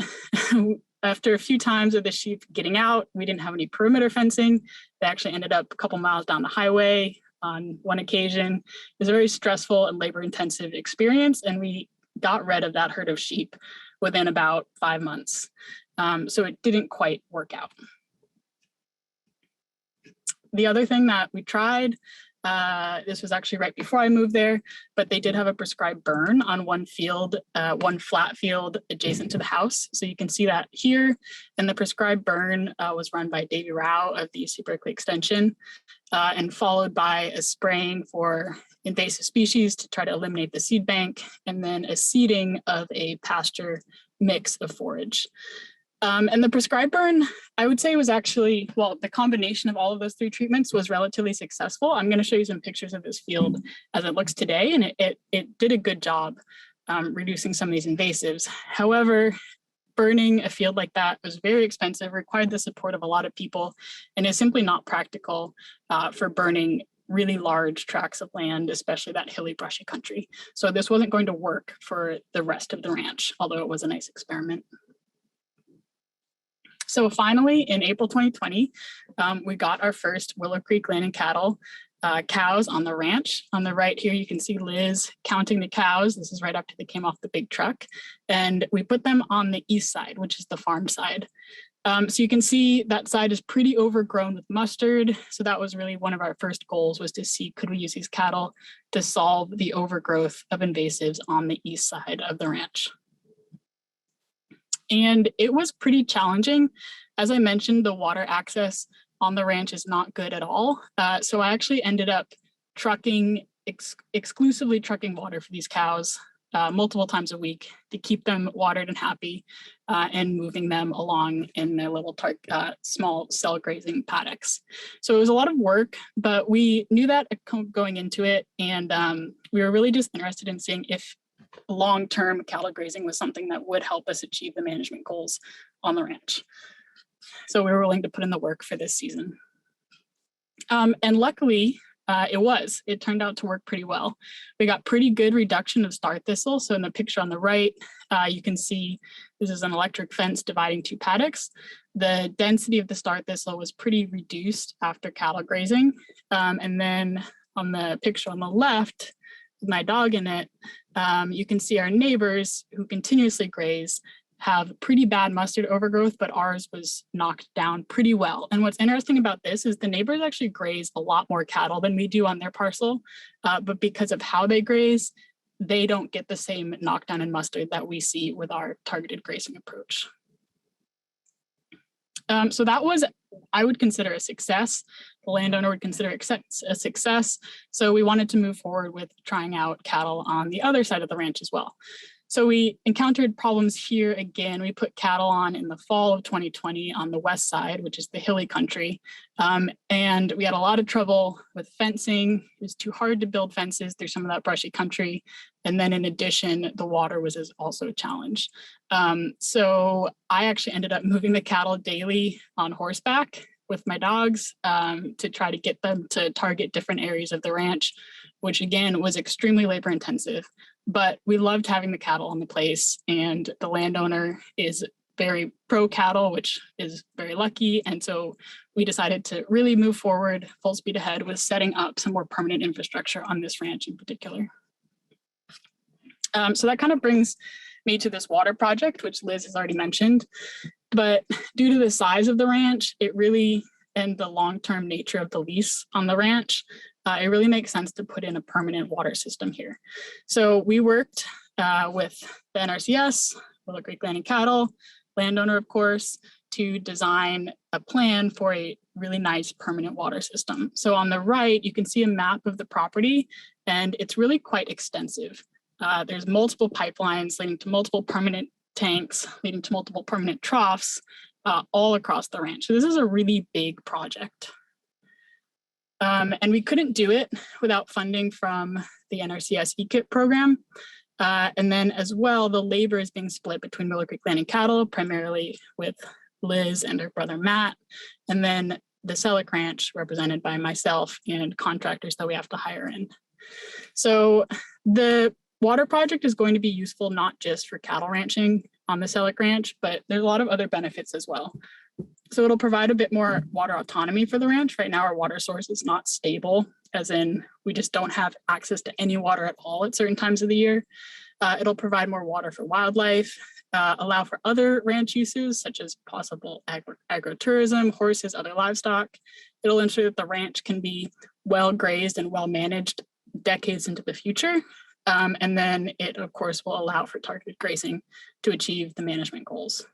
after a few times of the sheep getting out, we didn't have any perimeter fencing. They actually ended up a couple miles down the highway on one occasion. It was a very stressful and labor-intensive experience, and we got rid of that herd of sheep within about 5 months. So it didn't quite work out. The other thing that we tried, this was actually right before I moved there, but they did have a prescribed burn on one field, one flat field adjacent to the house. So you can see that here. And the prescribed burn was run by Davey Rao of the UC Berkeley Extension, and followed by a spraying for invasive species to try to eliminate the seed bank, and then a seeding of a pasture mix of forage. And the prescribed burn, I would say, was actually, well, the combination of all of those 3 treatments was relatively successful. I'm going to show you some pictures of this field as it looks today, and it did a good job reducing some of these invasives. However, burning a field like that was very expensive, required the support of a lot of people, and is simply not practical for burning really large tracts of land, especially that hilly, brushy country. So this wasn't going to work for the rest of the ranch, although it was a nice experiment. So finally, in April 2020, we got our first Willow Creek land and cattle cows on the ranch. On the right here, you can see Liz counting the cows. This is right after they came off the big truck. And we put them on the east side, which is the farm side. So you can see that side is pretty overgrown with mustard. So that was really one of our first goals, was to see, could we use these cattle to solve the overgrowth of invasives on the east side of the ranch? And it was pretty challenging. As I mentioned, the water access on the ranch is not good at all. So I actually ended up exclusively trucking water for these cows multiple times a week to keep them watered and happy, and moving them along in their little small cell grazing paddocks. So it was a lot of work, but we knew that going into it, and we were really just interested in seeing if long-term cattle grazing was something that would help us achieve the management goals on the ranch. So we were willing to put in the work for this season. And luckily, it turned out to work pretty well. We got pretty good reduction of star thistle. So in the picture on the right, you can see this is an electric fence dividing 2 paddocks. The density of the star thistle was pretty reduced after cattle grazing. And then on the picture on the left, with my dog in it, you can see our neighbors who continuously graze have pretty bad mustard overgrowth, but ours was knocked down pretty well. And what's interesting about this is the neighbors actually graze a lot more cattle than we do on their parcel, but because of how they graze, they don't get the same knockdown in mustard that we see with our targeted grazing approach. So that was, I would consider, a success. The landowner would consider it a success. So we wanted to move forward with trying out cattle on the other side of the ranch as well. So we encountered problems here again. We put cattle on in the fall of 2020 on the west side, which is the hilly country. And we had a lot of trouble with fencing. It was too hard to build fences through some of that brushy country. And then in addition, the water was also a challenge. So I actually ended up moving the cattle daily on horseback with my dogs to try to get them to target different areas of the ranch, which again was extremely labor intensive. But we loved having the cattle on the place, and the landowner is very pro cattle, which is very lucky. And so we decided to really move forward full speed ahead with setting up some more permanent infrastructure on this ranch in particular. So that kind of brings me to this water project, which Liz has already mentioned. But due to the size of the ranch, it really, and the long-term nature of the lease on the ranch, it really makes sense to put in a permanent water system here. So we worked with the NRCS, Willow Creek Land and Cattle, landowner, of course, to design a plan for a really nice permanent water system. So on the right, you can see a map of the property, and it's really quite extensive. There's multiple pipelines leading to multiple permanent tanks, leading to multiple permanent troughs all across the ranch. So this is a really big project. And we couldn't do it without funding from the NRCS EKIP program. And then as well, the labor is being split between Willow Creek Land and Cattle, primarily with Liz and her brother Matt, and then the Selleck Ranch, represented by myself and contractors that we have to hire in. So the water project is going to be useful not just for cattle ranching on the Selleck Ranch, but there's a lot of other benefits as well. So it'll provide a bit more water autonomy for the ranch. Right now, our water source is not stable, as in we just don't have access to any water at all at certain times of the year. It'll provide more water for wildlife, allow for other ranch uses, such as possible agritourism, horses, other livestock. It'll ensure that the ranch can be well grazed and well managed decades into the future. And then it, of course, will allow for targeted grazing to achieve the management goals.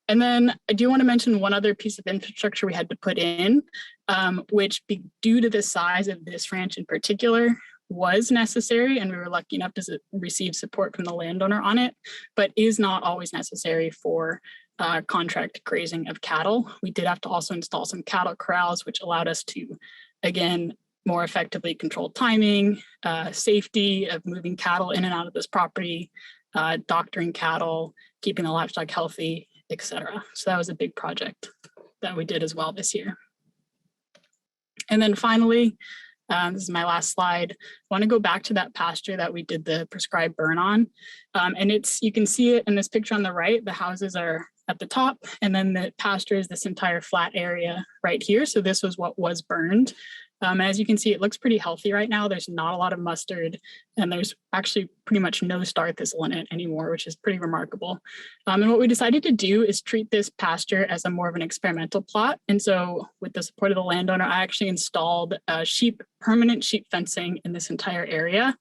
And then I do want to mention one other piece of infrastructure we had to put in, which due to the size of this ranch in particular was necessary, and we were lucky enough to receive support from the landowner on it, but is not always necessary for contract grazing of cattle. We did have to also install some cattle corrals, which allowed us to, again, more effectively control timing, safety of moving cattle in and out of this property, doctoring cattle, keeping the livestock healthy, etc. So that was a big project that we did as well this year. And then finally, this is my last slide. I want to go back to that pasture that we did the prescribed burn on. And you can see it in this picture on the right. The houses are at the top, and then the pasture is this entire flat area right here. So this was what was burned. As you can see, it looks pretty healthy right now. There's not a lot of mustard, and there's actually pretty much no star thistle in it anymore, which is pretty remarkable. And what we decided to do is treat this pasture as a more of an experimental plot. And so with the support of the landowner, I actually installed permanent sheep fencing in this entire area.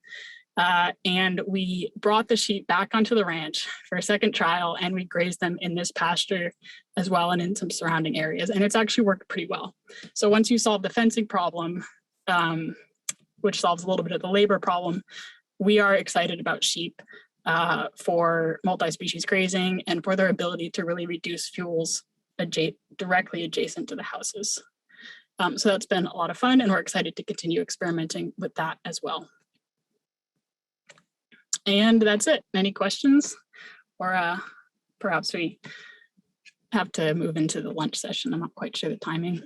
And we brought the sheep back onto the ranch for a second trial, and we grazed them in this pasture as well and in some surrounding areas. And it's actually worked pretty well. So once you solve the fencing problem, which solves a little bit of the labor problem, we are excited about sheep for multi-species grazing and for their ability to really reduce fuels directly adjacent to the houses. So that's been a lot of fun, and we're excited to continue experimenting with that as well. And that's it. Any questions? Or perhaps we have to move into the lunch session. I'm not quite sure the timing.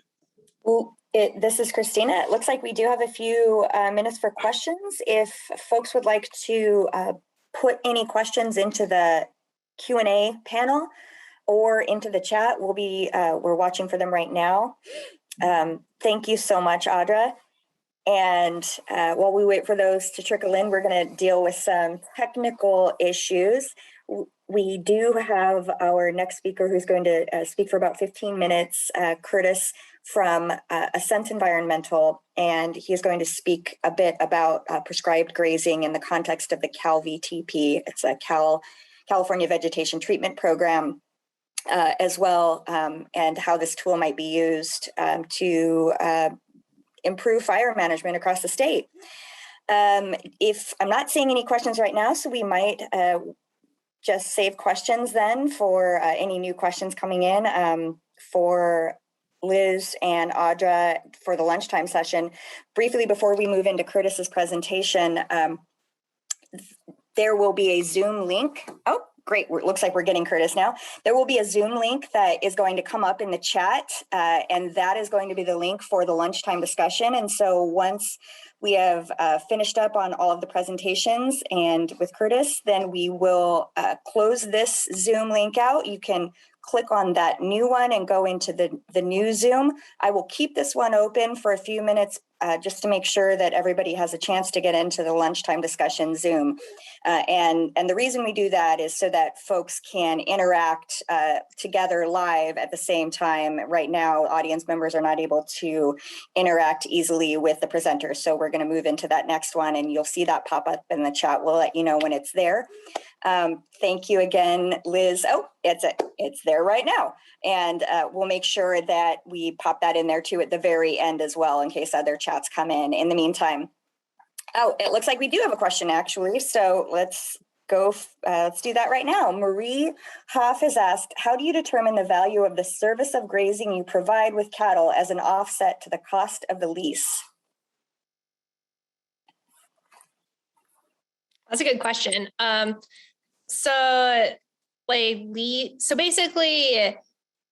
Well, this is Christina. It looks like we do have a few minutes for questions. If folks would like to put any questions into the Q&A panel or into the chat, we're watching for them right now. Thank you so much, Audra. And while we wait for those to trickle in, we're going to deal with some technical issues. We do have our next speaker who's going to speak for about 15 minutes, Curtis from Ascent Environmental, and he's going to speak a bit about prescribed grazing in the context of the CalVTP. It's a California Vegetation Treatment Program as well, and how this tool might be used to improve fire management across the state. If I'm not seeing any questions right now, so we might just save questions then for any new questions coming in for Liz and Audra for the lunchtime session. Briefly, before we move into Curtis's presentation, there will be a Zoom link. Oh, great. It looks like we're getting Curtis now. There will be a Zoom link that is going to come up in the chat, and that is going to be the link for the lunchtime discussion. And so once we have finished up on all of the presentations and with Curtis, then we will close this Zoom link out. You can click on that new one and go into the new Zoom. I will keep this one open for a few minutes just to make sure that everybody has a chance to get into the lunchtime discussion Zoom. And the reason we do that is so that folks can interact together live at the same time. Right now, audience members are not able to interact easily with the presenters. So we're going to move into that next one, and you'll see that pop up in the chat. We'll let you know when it's there. Thank you again, Liz. Oh, it's there right now. And we'll make sure that we pop that in there too at the very end as well, in case other chats come in. In the meantime, oh, it looks like we do have a question actually. So let's go, let's do that right now. Marie Hoff has asked, how do you determine the value of the service of grazing you provide with cattle as an offset to the cost of the lease? That's a good question. So basically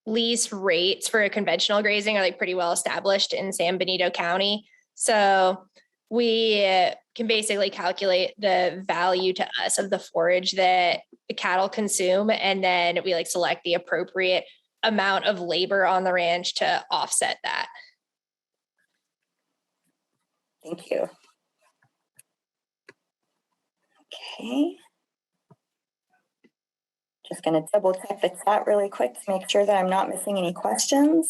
lease rates for conventional grazing are like pretty well established in San Benito County. So we can basically calculate the value to us of the forage that the cattle consume. And then we like select the appropriate amount of labor on the ranch to offset that. Thank you. Okay. Just going to double check the chat really quick to make sure that I'm not missing any questions.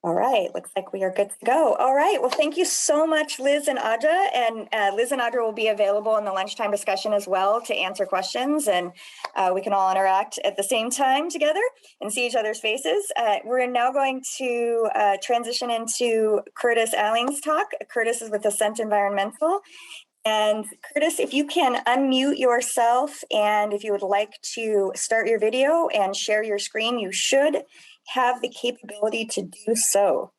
All right, looks like we are good to go. All right, well, thank you so much, Liz and Audra. And Liz and Audra will be available in the lunchtime discussion as well to answer questions, and we can all interact at the same time together and see each other's faces. We're now going to transition into Curtis Alling's talk. Curtis is with Ascent Environmental. And Curtis, if you can unmute yourself, and if you would like to start your video and share your screen, you should have the capability to do so.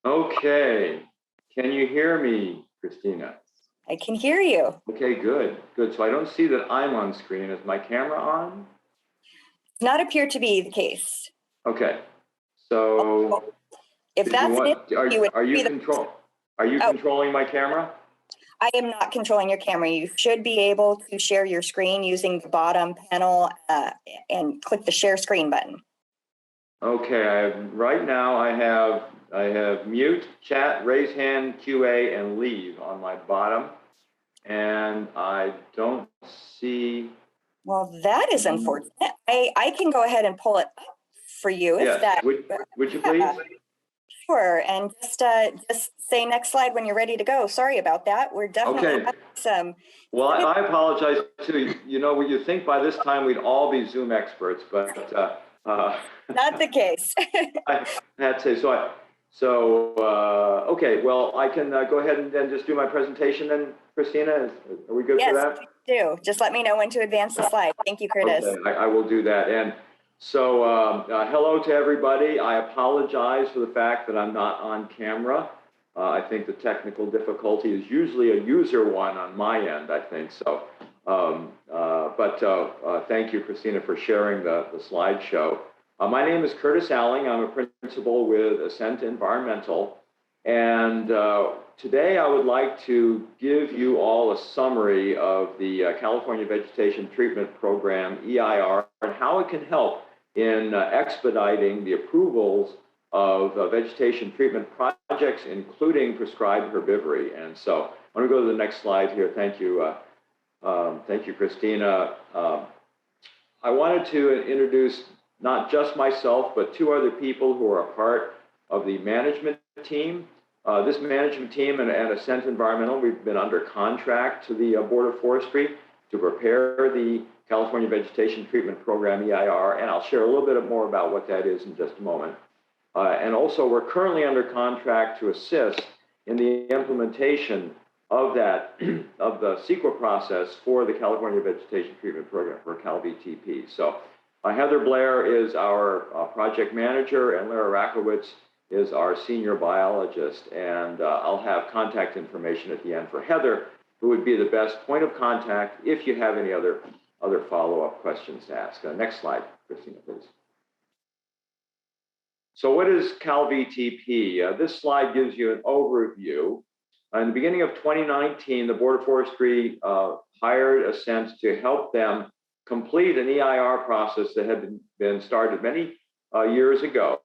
Okay. Can you hear me, Christina? I can hear you. Okay, good. Good. So I don't see that I'm on screen. Is my camera on? Does not appear to be the case. Okay. So if that's are you controlling my camera? I am not controlling your camera. You should be able to share your screen using the bottom panel and click the share screen button. Okay, right now I have mute, chat, raise hand, QA, and leave on my bottom, and I don't see. Well, that is unfortunate. I can go ahead and pull it up for you. Yes. If that would you please? Sure, and just say next slide when you're ready to go. Sorry about that. We're definitely having some. Well, I apologize too. You know, you think by this time we'd all be Zoom experts, but not the case. I had to say okay. Well, I can go ahead and then just do my presentation. Then, Christina, are we good for that? Yes, do. Just let me know when to advance the slide. Thank you, Curtis. Okay, I will do that. And so, hello to everybody. I apologize for the fact that I'm not on camera. I think the technical difficulty is usually a user one on my end, I think. So, thank you, Christina, for sharing the slideshow. My name is Curtis Alling. I'm a principal with Ascent Environmental. And today I would like to give you all a summary of the California Vegetation Treatment Program, EIR, and how it can help in expediting the approvals of vegetation treatment projects, including prescribed herbivory. And so I'm going to go to the next slide here. Thank you. Thank you, Christina. I wanted to introduce not just myself, but two other people who are a part of the management team. This management team and Ascent Environmental, we've been under contract to the Board of Forestry to prepare the California Vegetation Treatment Program, EIR, and I'll share a little bit more about what that is in just a moment. And also, we're currently under contract to assist in the implementation of that, of the CEQA process for the California Vegetation Treatment Program, for CalVTP. So Heather Blair is our project manager, and Lara Rakowitz is our senior biologist. And I'll have contact information at the end for Heather, who would be the best point of contact if you have any other follow-up questions to ask. Next slide, Christina, please. So what is CalVTP? This slide gives you an overview. In the beginning of 2019, the Board of Forestry hired Ascent to help them complete an EIR process that had been started many years ago.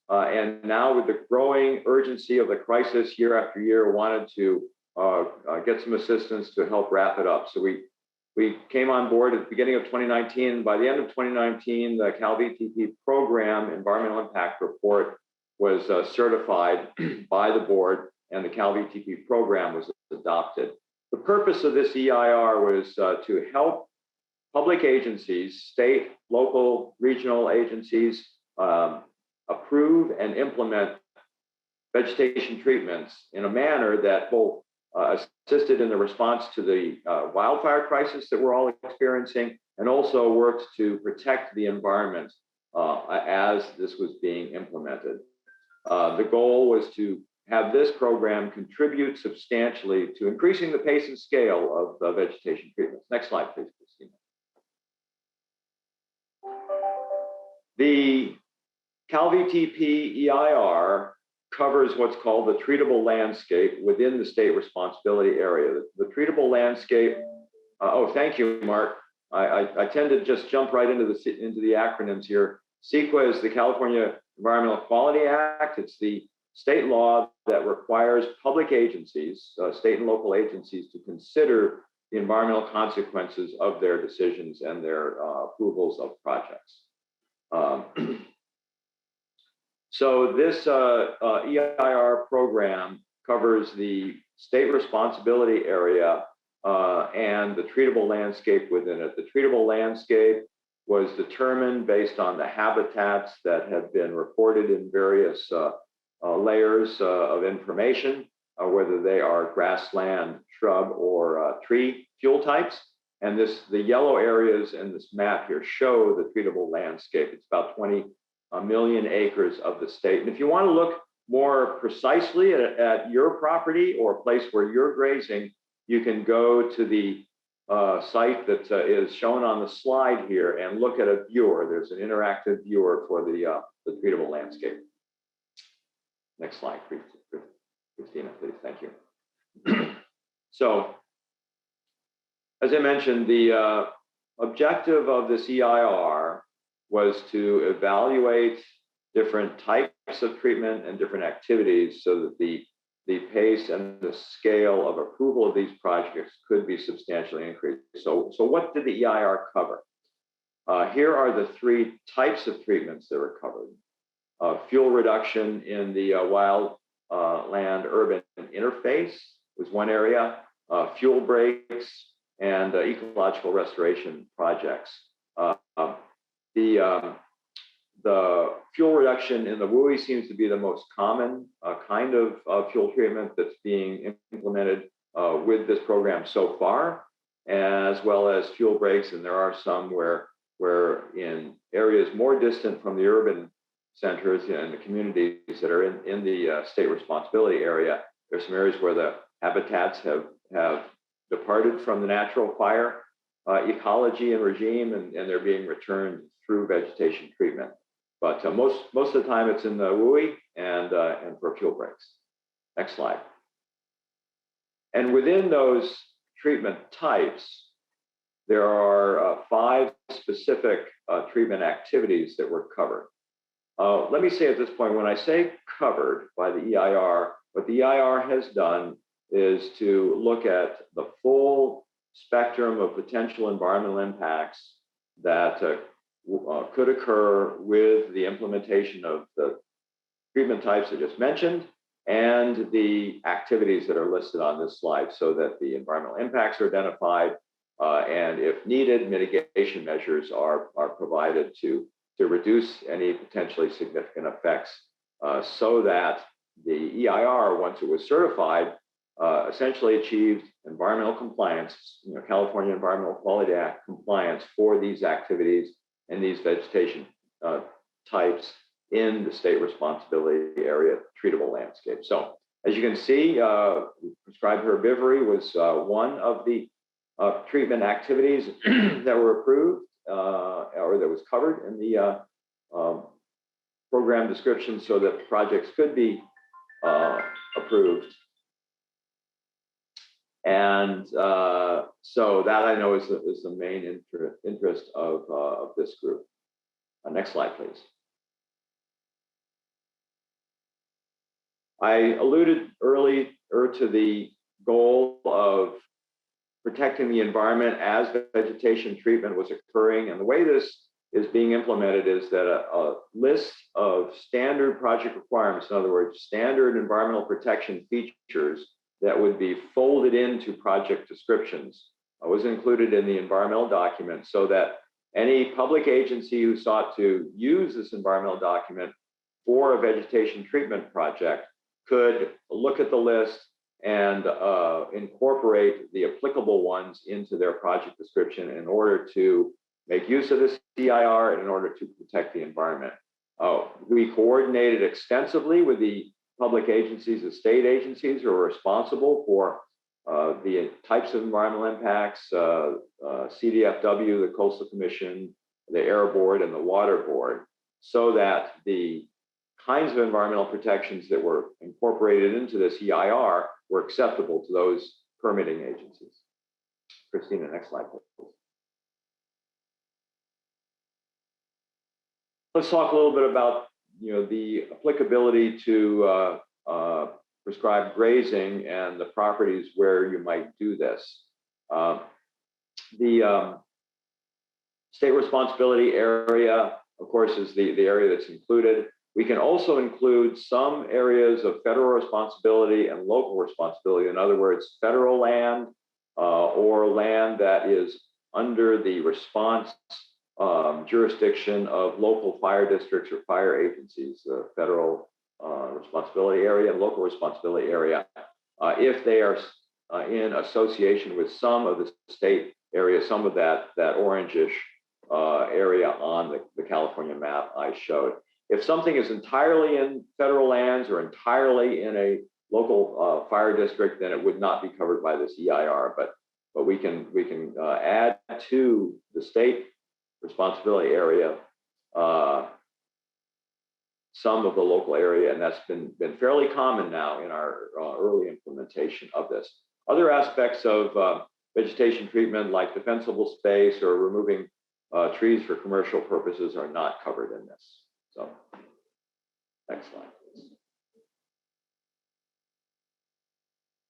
And now with the growing urgency of the crisis year after year, wanted to get some assistance to help wrap it up. So we came on board at the beginning of 2019. By the end of 2019, the CalVTP program environmental impact report was certified by the board, and the CalVTP program was adopted. The purpose of this EIR was to help public agencies, state, local, regional agencies, approve and implement vegetation treatments in a manner that both assisted in the response to the wildfire crisis that we're all experiencing, and also worked to protect the environment as this was being implemented. The goal was to have this program contribute substantially to increasing the pace and scale of vegetation treatments. Next slide, please, Christina. The CalVTP EIR covers what's called the treatable landscape within the state responsibility area. The treatable landscape, oh, thank you, Mark. I tend to just jump right into the acronyms here. CEQA is the California Environmental Quality Act. It's the state law that requires public agencies, state and local agencies, to consider the environmental consequences of their decisions and their approvals of projects. So this EIR program covers the state responsibility area and the treatable landscape within it. The treatable landscape was determined based on the habitats that have been reported in various layers of information, whether they are grassland, shrub, or tree fuel types. And the yellow areas in this map here show the treatable landscape. It's about 20 million acres of the state. And if you want to look more precisely at your property or place where you're grazing, you can go to the site that is shown on the slide here and look at a viewer. There's an interactive viewer for the treatable landscape. Next slide, please, Christina, please. Thank you. So, as I mentioned, the objective of this EIR was to evaluate different types of treatment and different activities so that the pace and the scale of approval of these projects could be substantially increased. So what did the EIR cover? Here are the three types of treatments that were covered. Fuel reduction in the wild land urban interface was one area, fuel breaks, and ecological restoration projects. The fuel reduction in the WUI seems to be the most common kind of fuel treatment that's being implemented with this program so far, as well as fuel breaks. And there are some where in areas more distant from the urban centers and the communities that are in the state responsibility area, there's some areas where the habitats have departed from the natural fire ecology and regime, and they're being returned through vegetation treatment. But most of the time it's in the WUI and for fuel breaks. Next slide. And within those treatment types, there are 5 specific treatment activities that were covered. Let me say at this point, when I say covered by the EIR, what the EIR has done is to look at the full spectrum of potential environmental impacts that could occur with the implementation of the treatment types I just mentioned and the activities that are listed on this slide, so that the environmental impacts are identified and, if needed, mitigation measures are provided to reduce any potentially significant effects so that EIR, once it was certified, essentially achieved environmental compliance, California Environmental Quality Act compliance for these activities and these vegetation types in the state responsibility area treatable landscape. So as you can see, prescribed herbivory was one of the treatment activities that were approved or that was covered in the program description so that projects could be approved. And so that I know is the main interest of this group. Next slide, please. I alluded earlier to the goal of protecting the environment as vegetation treatment was occurring. And the way this is being implemented is that a list of standard project requirements, in other words, standard environmental protection features that would be folded into project descriptions was included in the environmental document so that any public agency who sought to use this environmental document for a vegetation treatment project could look at the list and incorporate the applicable ones into their project description in order to make use of this EIR and in order to protect the environment. We coordinated extensively with the public agencies, the state agencies who are responsible for the types of environmental impacts, CDFW, the Coastal Commission, the Air Board, and the Water Board, so that the kinds of environmental protections that were incorporated into this EIR were acceptable to those permitting agencies. Christina, next slide, please. Let's talk a little bit about the applicability to prescribed grazing and the properties where you might do this. The state responsibility area, of course, is the area that's included. We can also include some areas of federal responsibility and local responsibility. In other words, federal land or land that is under the response jurisdiction of local fire districts or fire agencies, the federal responsibility area and local responsibility area, if they are in association with some of the state area, some of that orangish area on the California map I showed. If something is entirely in federal lands or entirely in a local fire district, then it would not be covered by this EIR. But we can add to the state responsibility area some of the local area, and that's been fairly common now in our early implementation of this. Other aspects of vegetation treatment, like defensible space or removing trees for commercial purposes, are not covered in this. So, next slide, please.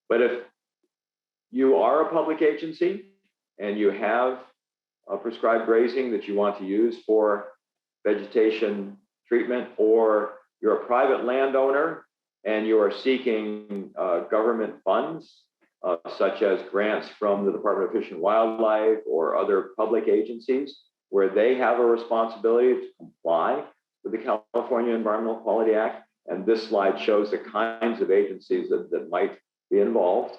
But if you are a public agency and you have a prescribed grazing that you want to use for vegetation treatment, or you're a private landowner and you are seeking government funds, such as grants from the Department of Fish and Wildlife or other public agencies, where they have a responsibility to comply with the California Environmental Quality Act. And this slide shows the kinds of agencies that might be involved.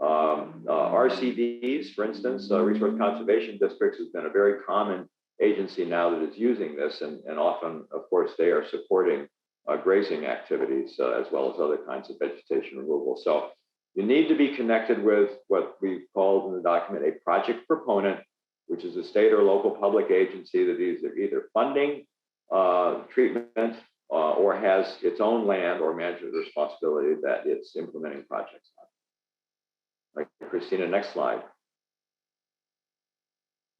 RCDs, for instance, Resource Conservation Districts, has been a very common agency now that is using this, and often, of course, they are supporting grazing activities as well as other kinds of vegetation removal. So you need to be connected with what we called in the document a project proponent, which is a state or local public agency that is either funding treatment or has its own land or management responsibility that it's implementing projects on. Right, Christina, next slide.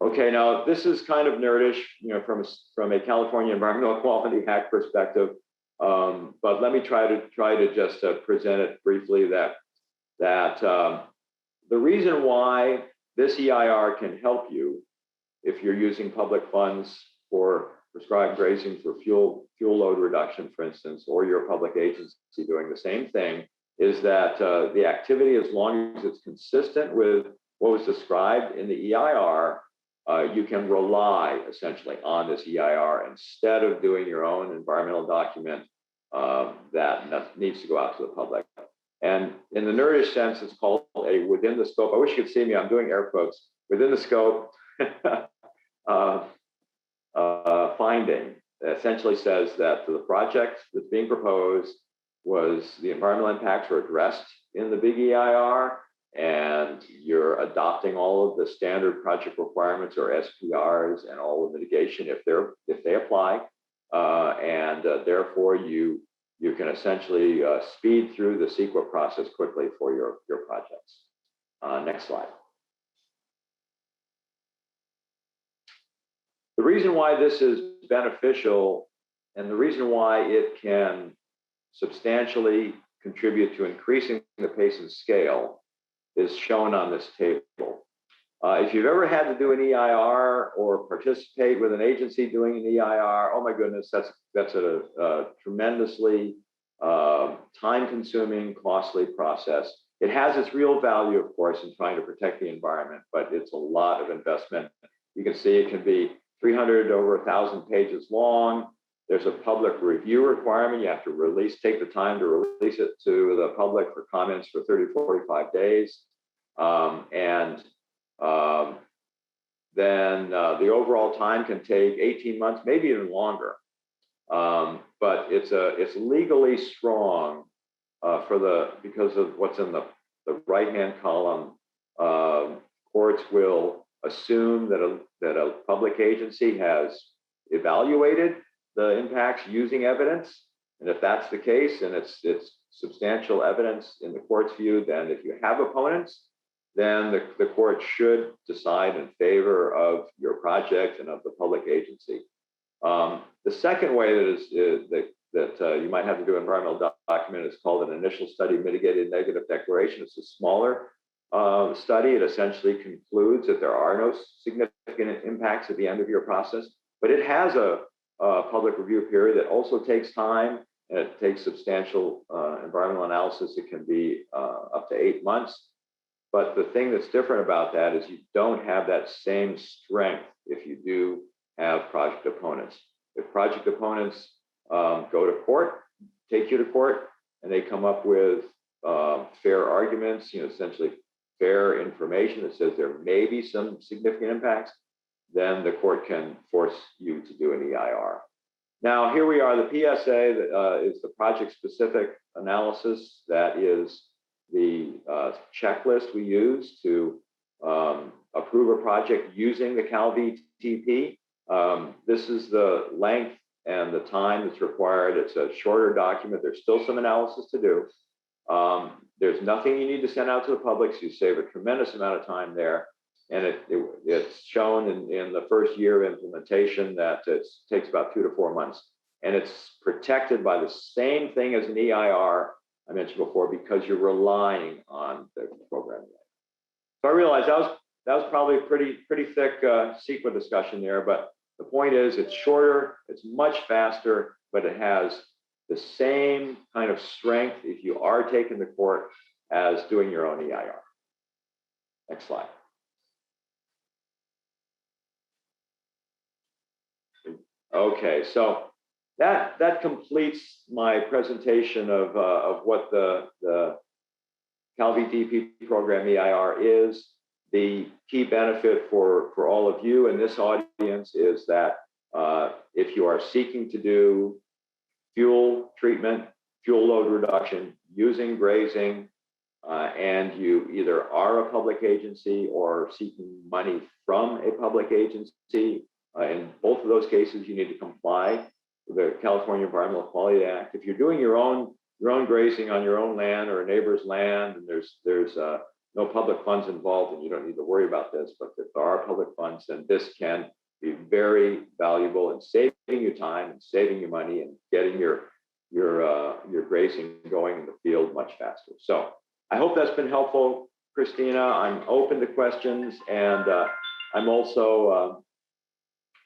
Okay, now this is kind of nerdish, from a California Environmental Quality Act perspective, but let me try to just present it briefly. That the reason why this EIR can help you if you're using public funds for prescribed grazing for fuel load reduction, for instance, or you're a public agency doing the same thing, is that the activity, as long as it's consistent with what was described in the EIR, you can rely essentially on this EIR instead of doing your own environmental document that needs to go out to the public. And in the nerdish sense, it's called a within the scope. I wish you could see me. I'm doing air quotes. Within the scope finding that essentially says that the project that's being proposed was the environmental impacts were addressed in the big EIR, and you're adopting all of the standard project requirements or SPRs and all the mitigation if they apply, and therefore you can essentially speed through the CEQA process quickly for your projects. Next slide. The reason why this is beneficial and the reason why it can substantially contribute to increasing the pace and scale is shown on this table. If you've ever had to do an EIR or participate with an agency doing an EIR, oh my goodness, that's a tremendously time-consuming, costly process. It has its real value, of course, in trying to protect the environment, but it's a lot of investment. You can see it can be 300 to over 1,000 pages long. There's a public review requirement. You have to take the time to release it to the public for comments for 30, 45 days. Then the overall time can take 18 months, maybe even longer. But it's legally strong because of what's in the right-hand column. Courts will assume that a public agency has evaluated the impacts using evidence, and if that's the case, and it's substantial evidence in the court's view, then if you have opponents, then the court should decide in favor of your project and of the public agency. The second way that you might have to do an environmental document is called an initial study mitigated negative declaration. It's a smaller study. It essentially concludes that there are no significant impacts at the end of your process, but it has a public review period that also takes time, and it takes substantial environmental analysis. It can be up to 8 months. But the thing that's different about that is you don't have that same strength if you do have project opponents. If project opponents go to court, take you to court, and they come up with fair arguments, essentially fair information that says there may be some significant impacts, then the court can force you to do an EIR. Now, here we are. The PSA that is the project-specific analysis. That is the checklist we use to approve a project using the CalVTP. This is the length and the time that's required. It's a shorter document. There's still some analysis to do. There's nothing you need to send out to the public, so you save a tremendous amount of time there. And it's shown in the first year of implementation that it takes about 2 to 4 months. And it's protected by the same thing as an EIR I mentioned before, because you're relying on the program. So I realize that was probably a pretty thick CEQA discussion there, but the point is it's shorter, it's much faster, but it has the same kind of strength if you are taking the court as doing your own EIR. Next slide. Okay, so that completes my presentation of what the CalVTP program EIR is. The key benefit for all of you in this audience is that if you are seeking to do fuel treatment, fuel load reduction using grazing, and you either are a public agency or seeking money from a public agency, in both of those cases, you need to comply with the California Environmental Quality Act. If you're doing your own grazing on your own land or a neighbor's land, and there's no public funds involved, and you don't need to worry about this, but if there are public funds, then this can be very valuable in saving you time and saving you money and getting your grazing going in the field much faster. So I hope that's been helpful, Christina. I'm open to questions, and I'm also,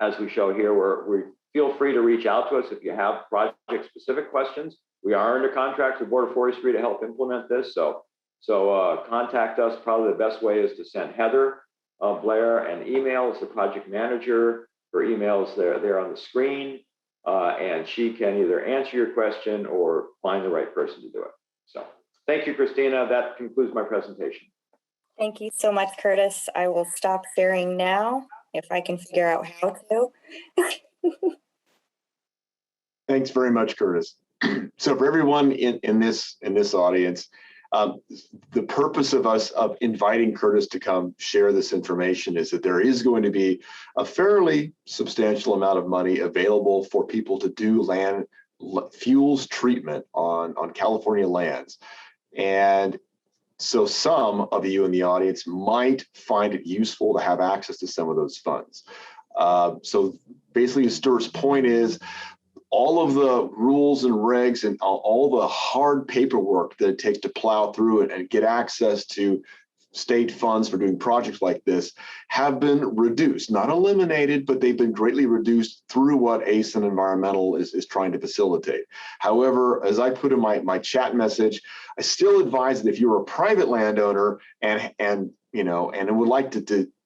as we show here, we feel free to reach out to us if you have project-specific questions. We are under contract with Board of Forestry to help implement this, so contact us. Probably the best way is to send Heather Blair an email as the project manager. Her email is there on the screen. and she can either answer your question or find the right person to do it. So thank you, Christina. That concludes my presentation. Thank you so much, Curtis. I will stop sharing now if I can figure out how to. Thanks very much, Curtis. So for everyone in this audience, the purpose of us inviting Curtis to come share this information is that there is going to be a fairly substantial amount of money available for people to do land fuels treatment on California lands. And so some of you in the audience might find it useful to have access to some of those funds. So basically, Stuart's point is, all of the rules and regs and all the hard paperwork that it takes to plow through it and get access to state funds for doing projects like this have been reduced, not eliminated, but they've been greatly reduced through what Ascent Environmental is trying to facilitate. However, as I put in my chat message, I still advise that if you're a private landowner and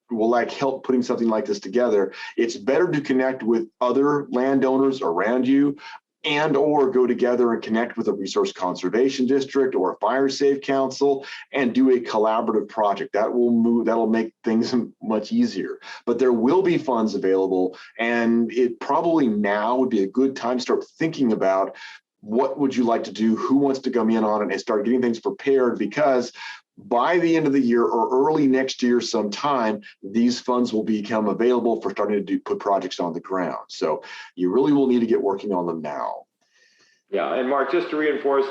would like help putting something like this together, it's better to connect with other landowners around you or go together and connect with a resource conservation district or a fire safe council and do a collaborative project. That'll make things much easier. But there will be funds available, and it probably now would be a good time to start thinking about what would you like to do, who wants to come in on it, and start getting things prepared, because by the end of the year or early next year sometime, these funds will become available for starting to put projects on the ground. So you really will need to get working on them now. Yeah, and Mark, just to reinforce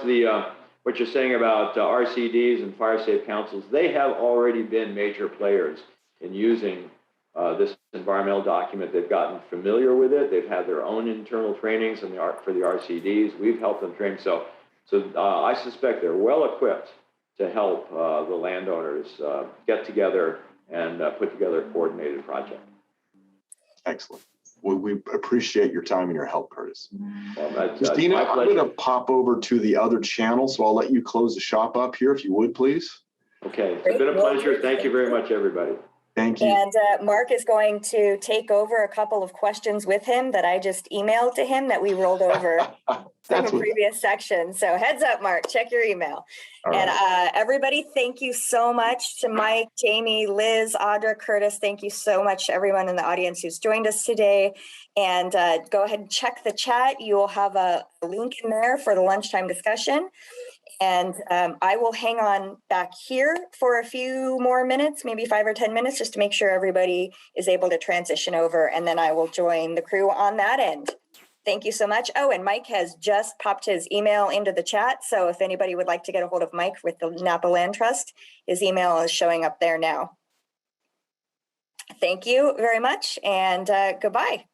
what you're saying about RCDs and fire safe councils, they have already been major players in using this environmental document. They've gotten familiar with it. They've had their own internal trainings for the RCDs. We've helped them train. So I suspect they're well equipped to help the landowners get together and put together a coordinated project. Excellent. Well, we appreciate your time and your help, Curtis. Well, Christina, I'm going to pop over to the other channel, so I'll let you close the shop up here, if you would, please. Okay, it's been a pleasure. Thank you very much, everybody. Thank you. And Mark is going to take over a couple of questions with him that I just emailed to him that we rolled over from a previous section. So heads up, Mark, check your email. And everybody, thank you so much to Mike, Jamie, Liz, Audra, Curtis. Thank you so much to everyone in the audience who's joined us today. And go ahead and check the chat. You will have a link in there for the lunchtime discussion. And I will hang on back here for a few more minutes, maybe 5 or 10 minutes, just to make sure everybody is able to transition over. And then I will join the crew on that end. Thank you so much. Oh, and Mike has just popped his email into the chat. So if anybody would like to get a hold of Mike with the Napa Land Trust, his email is showing up there now. Thank you very much, and goodbye.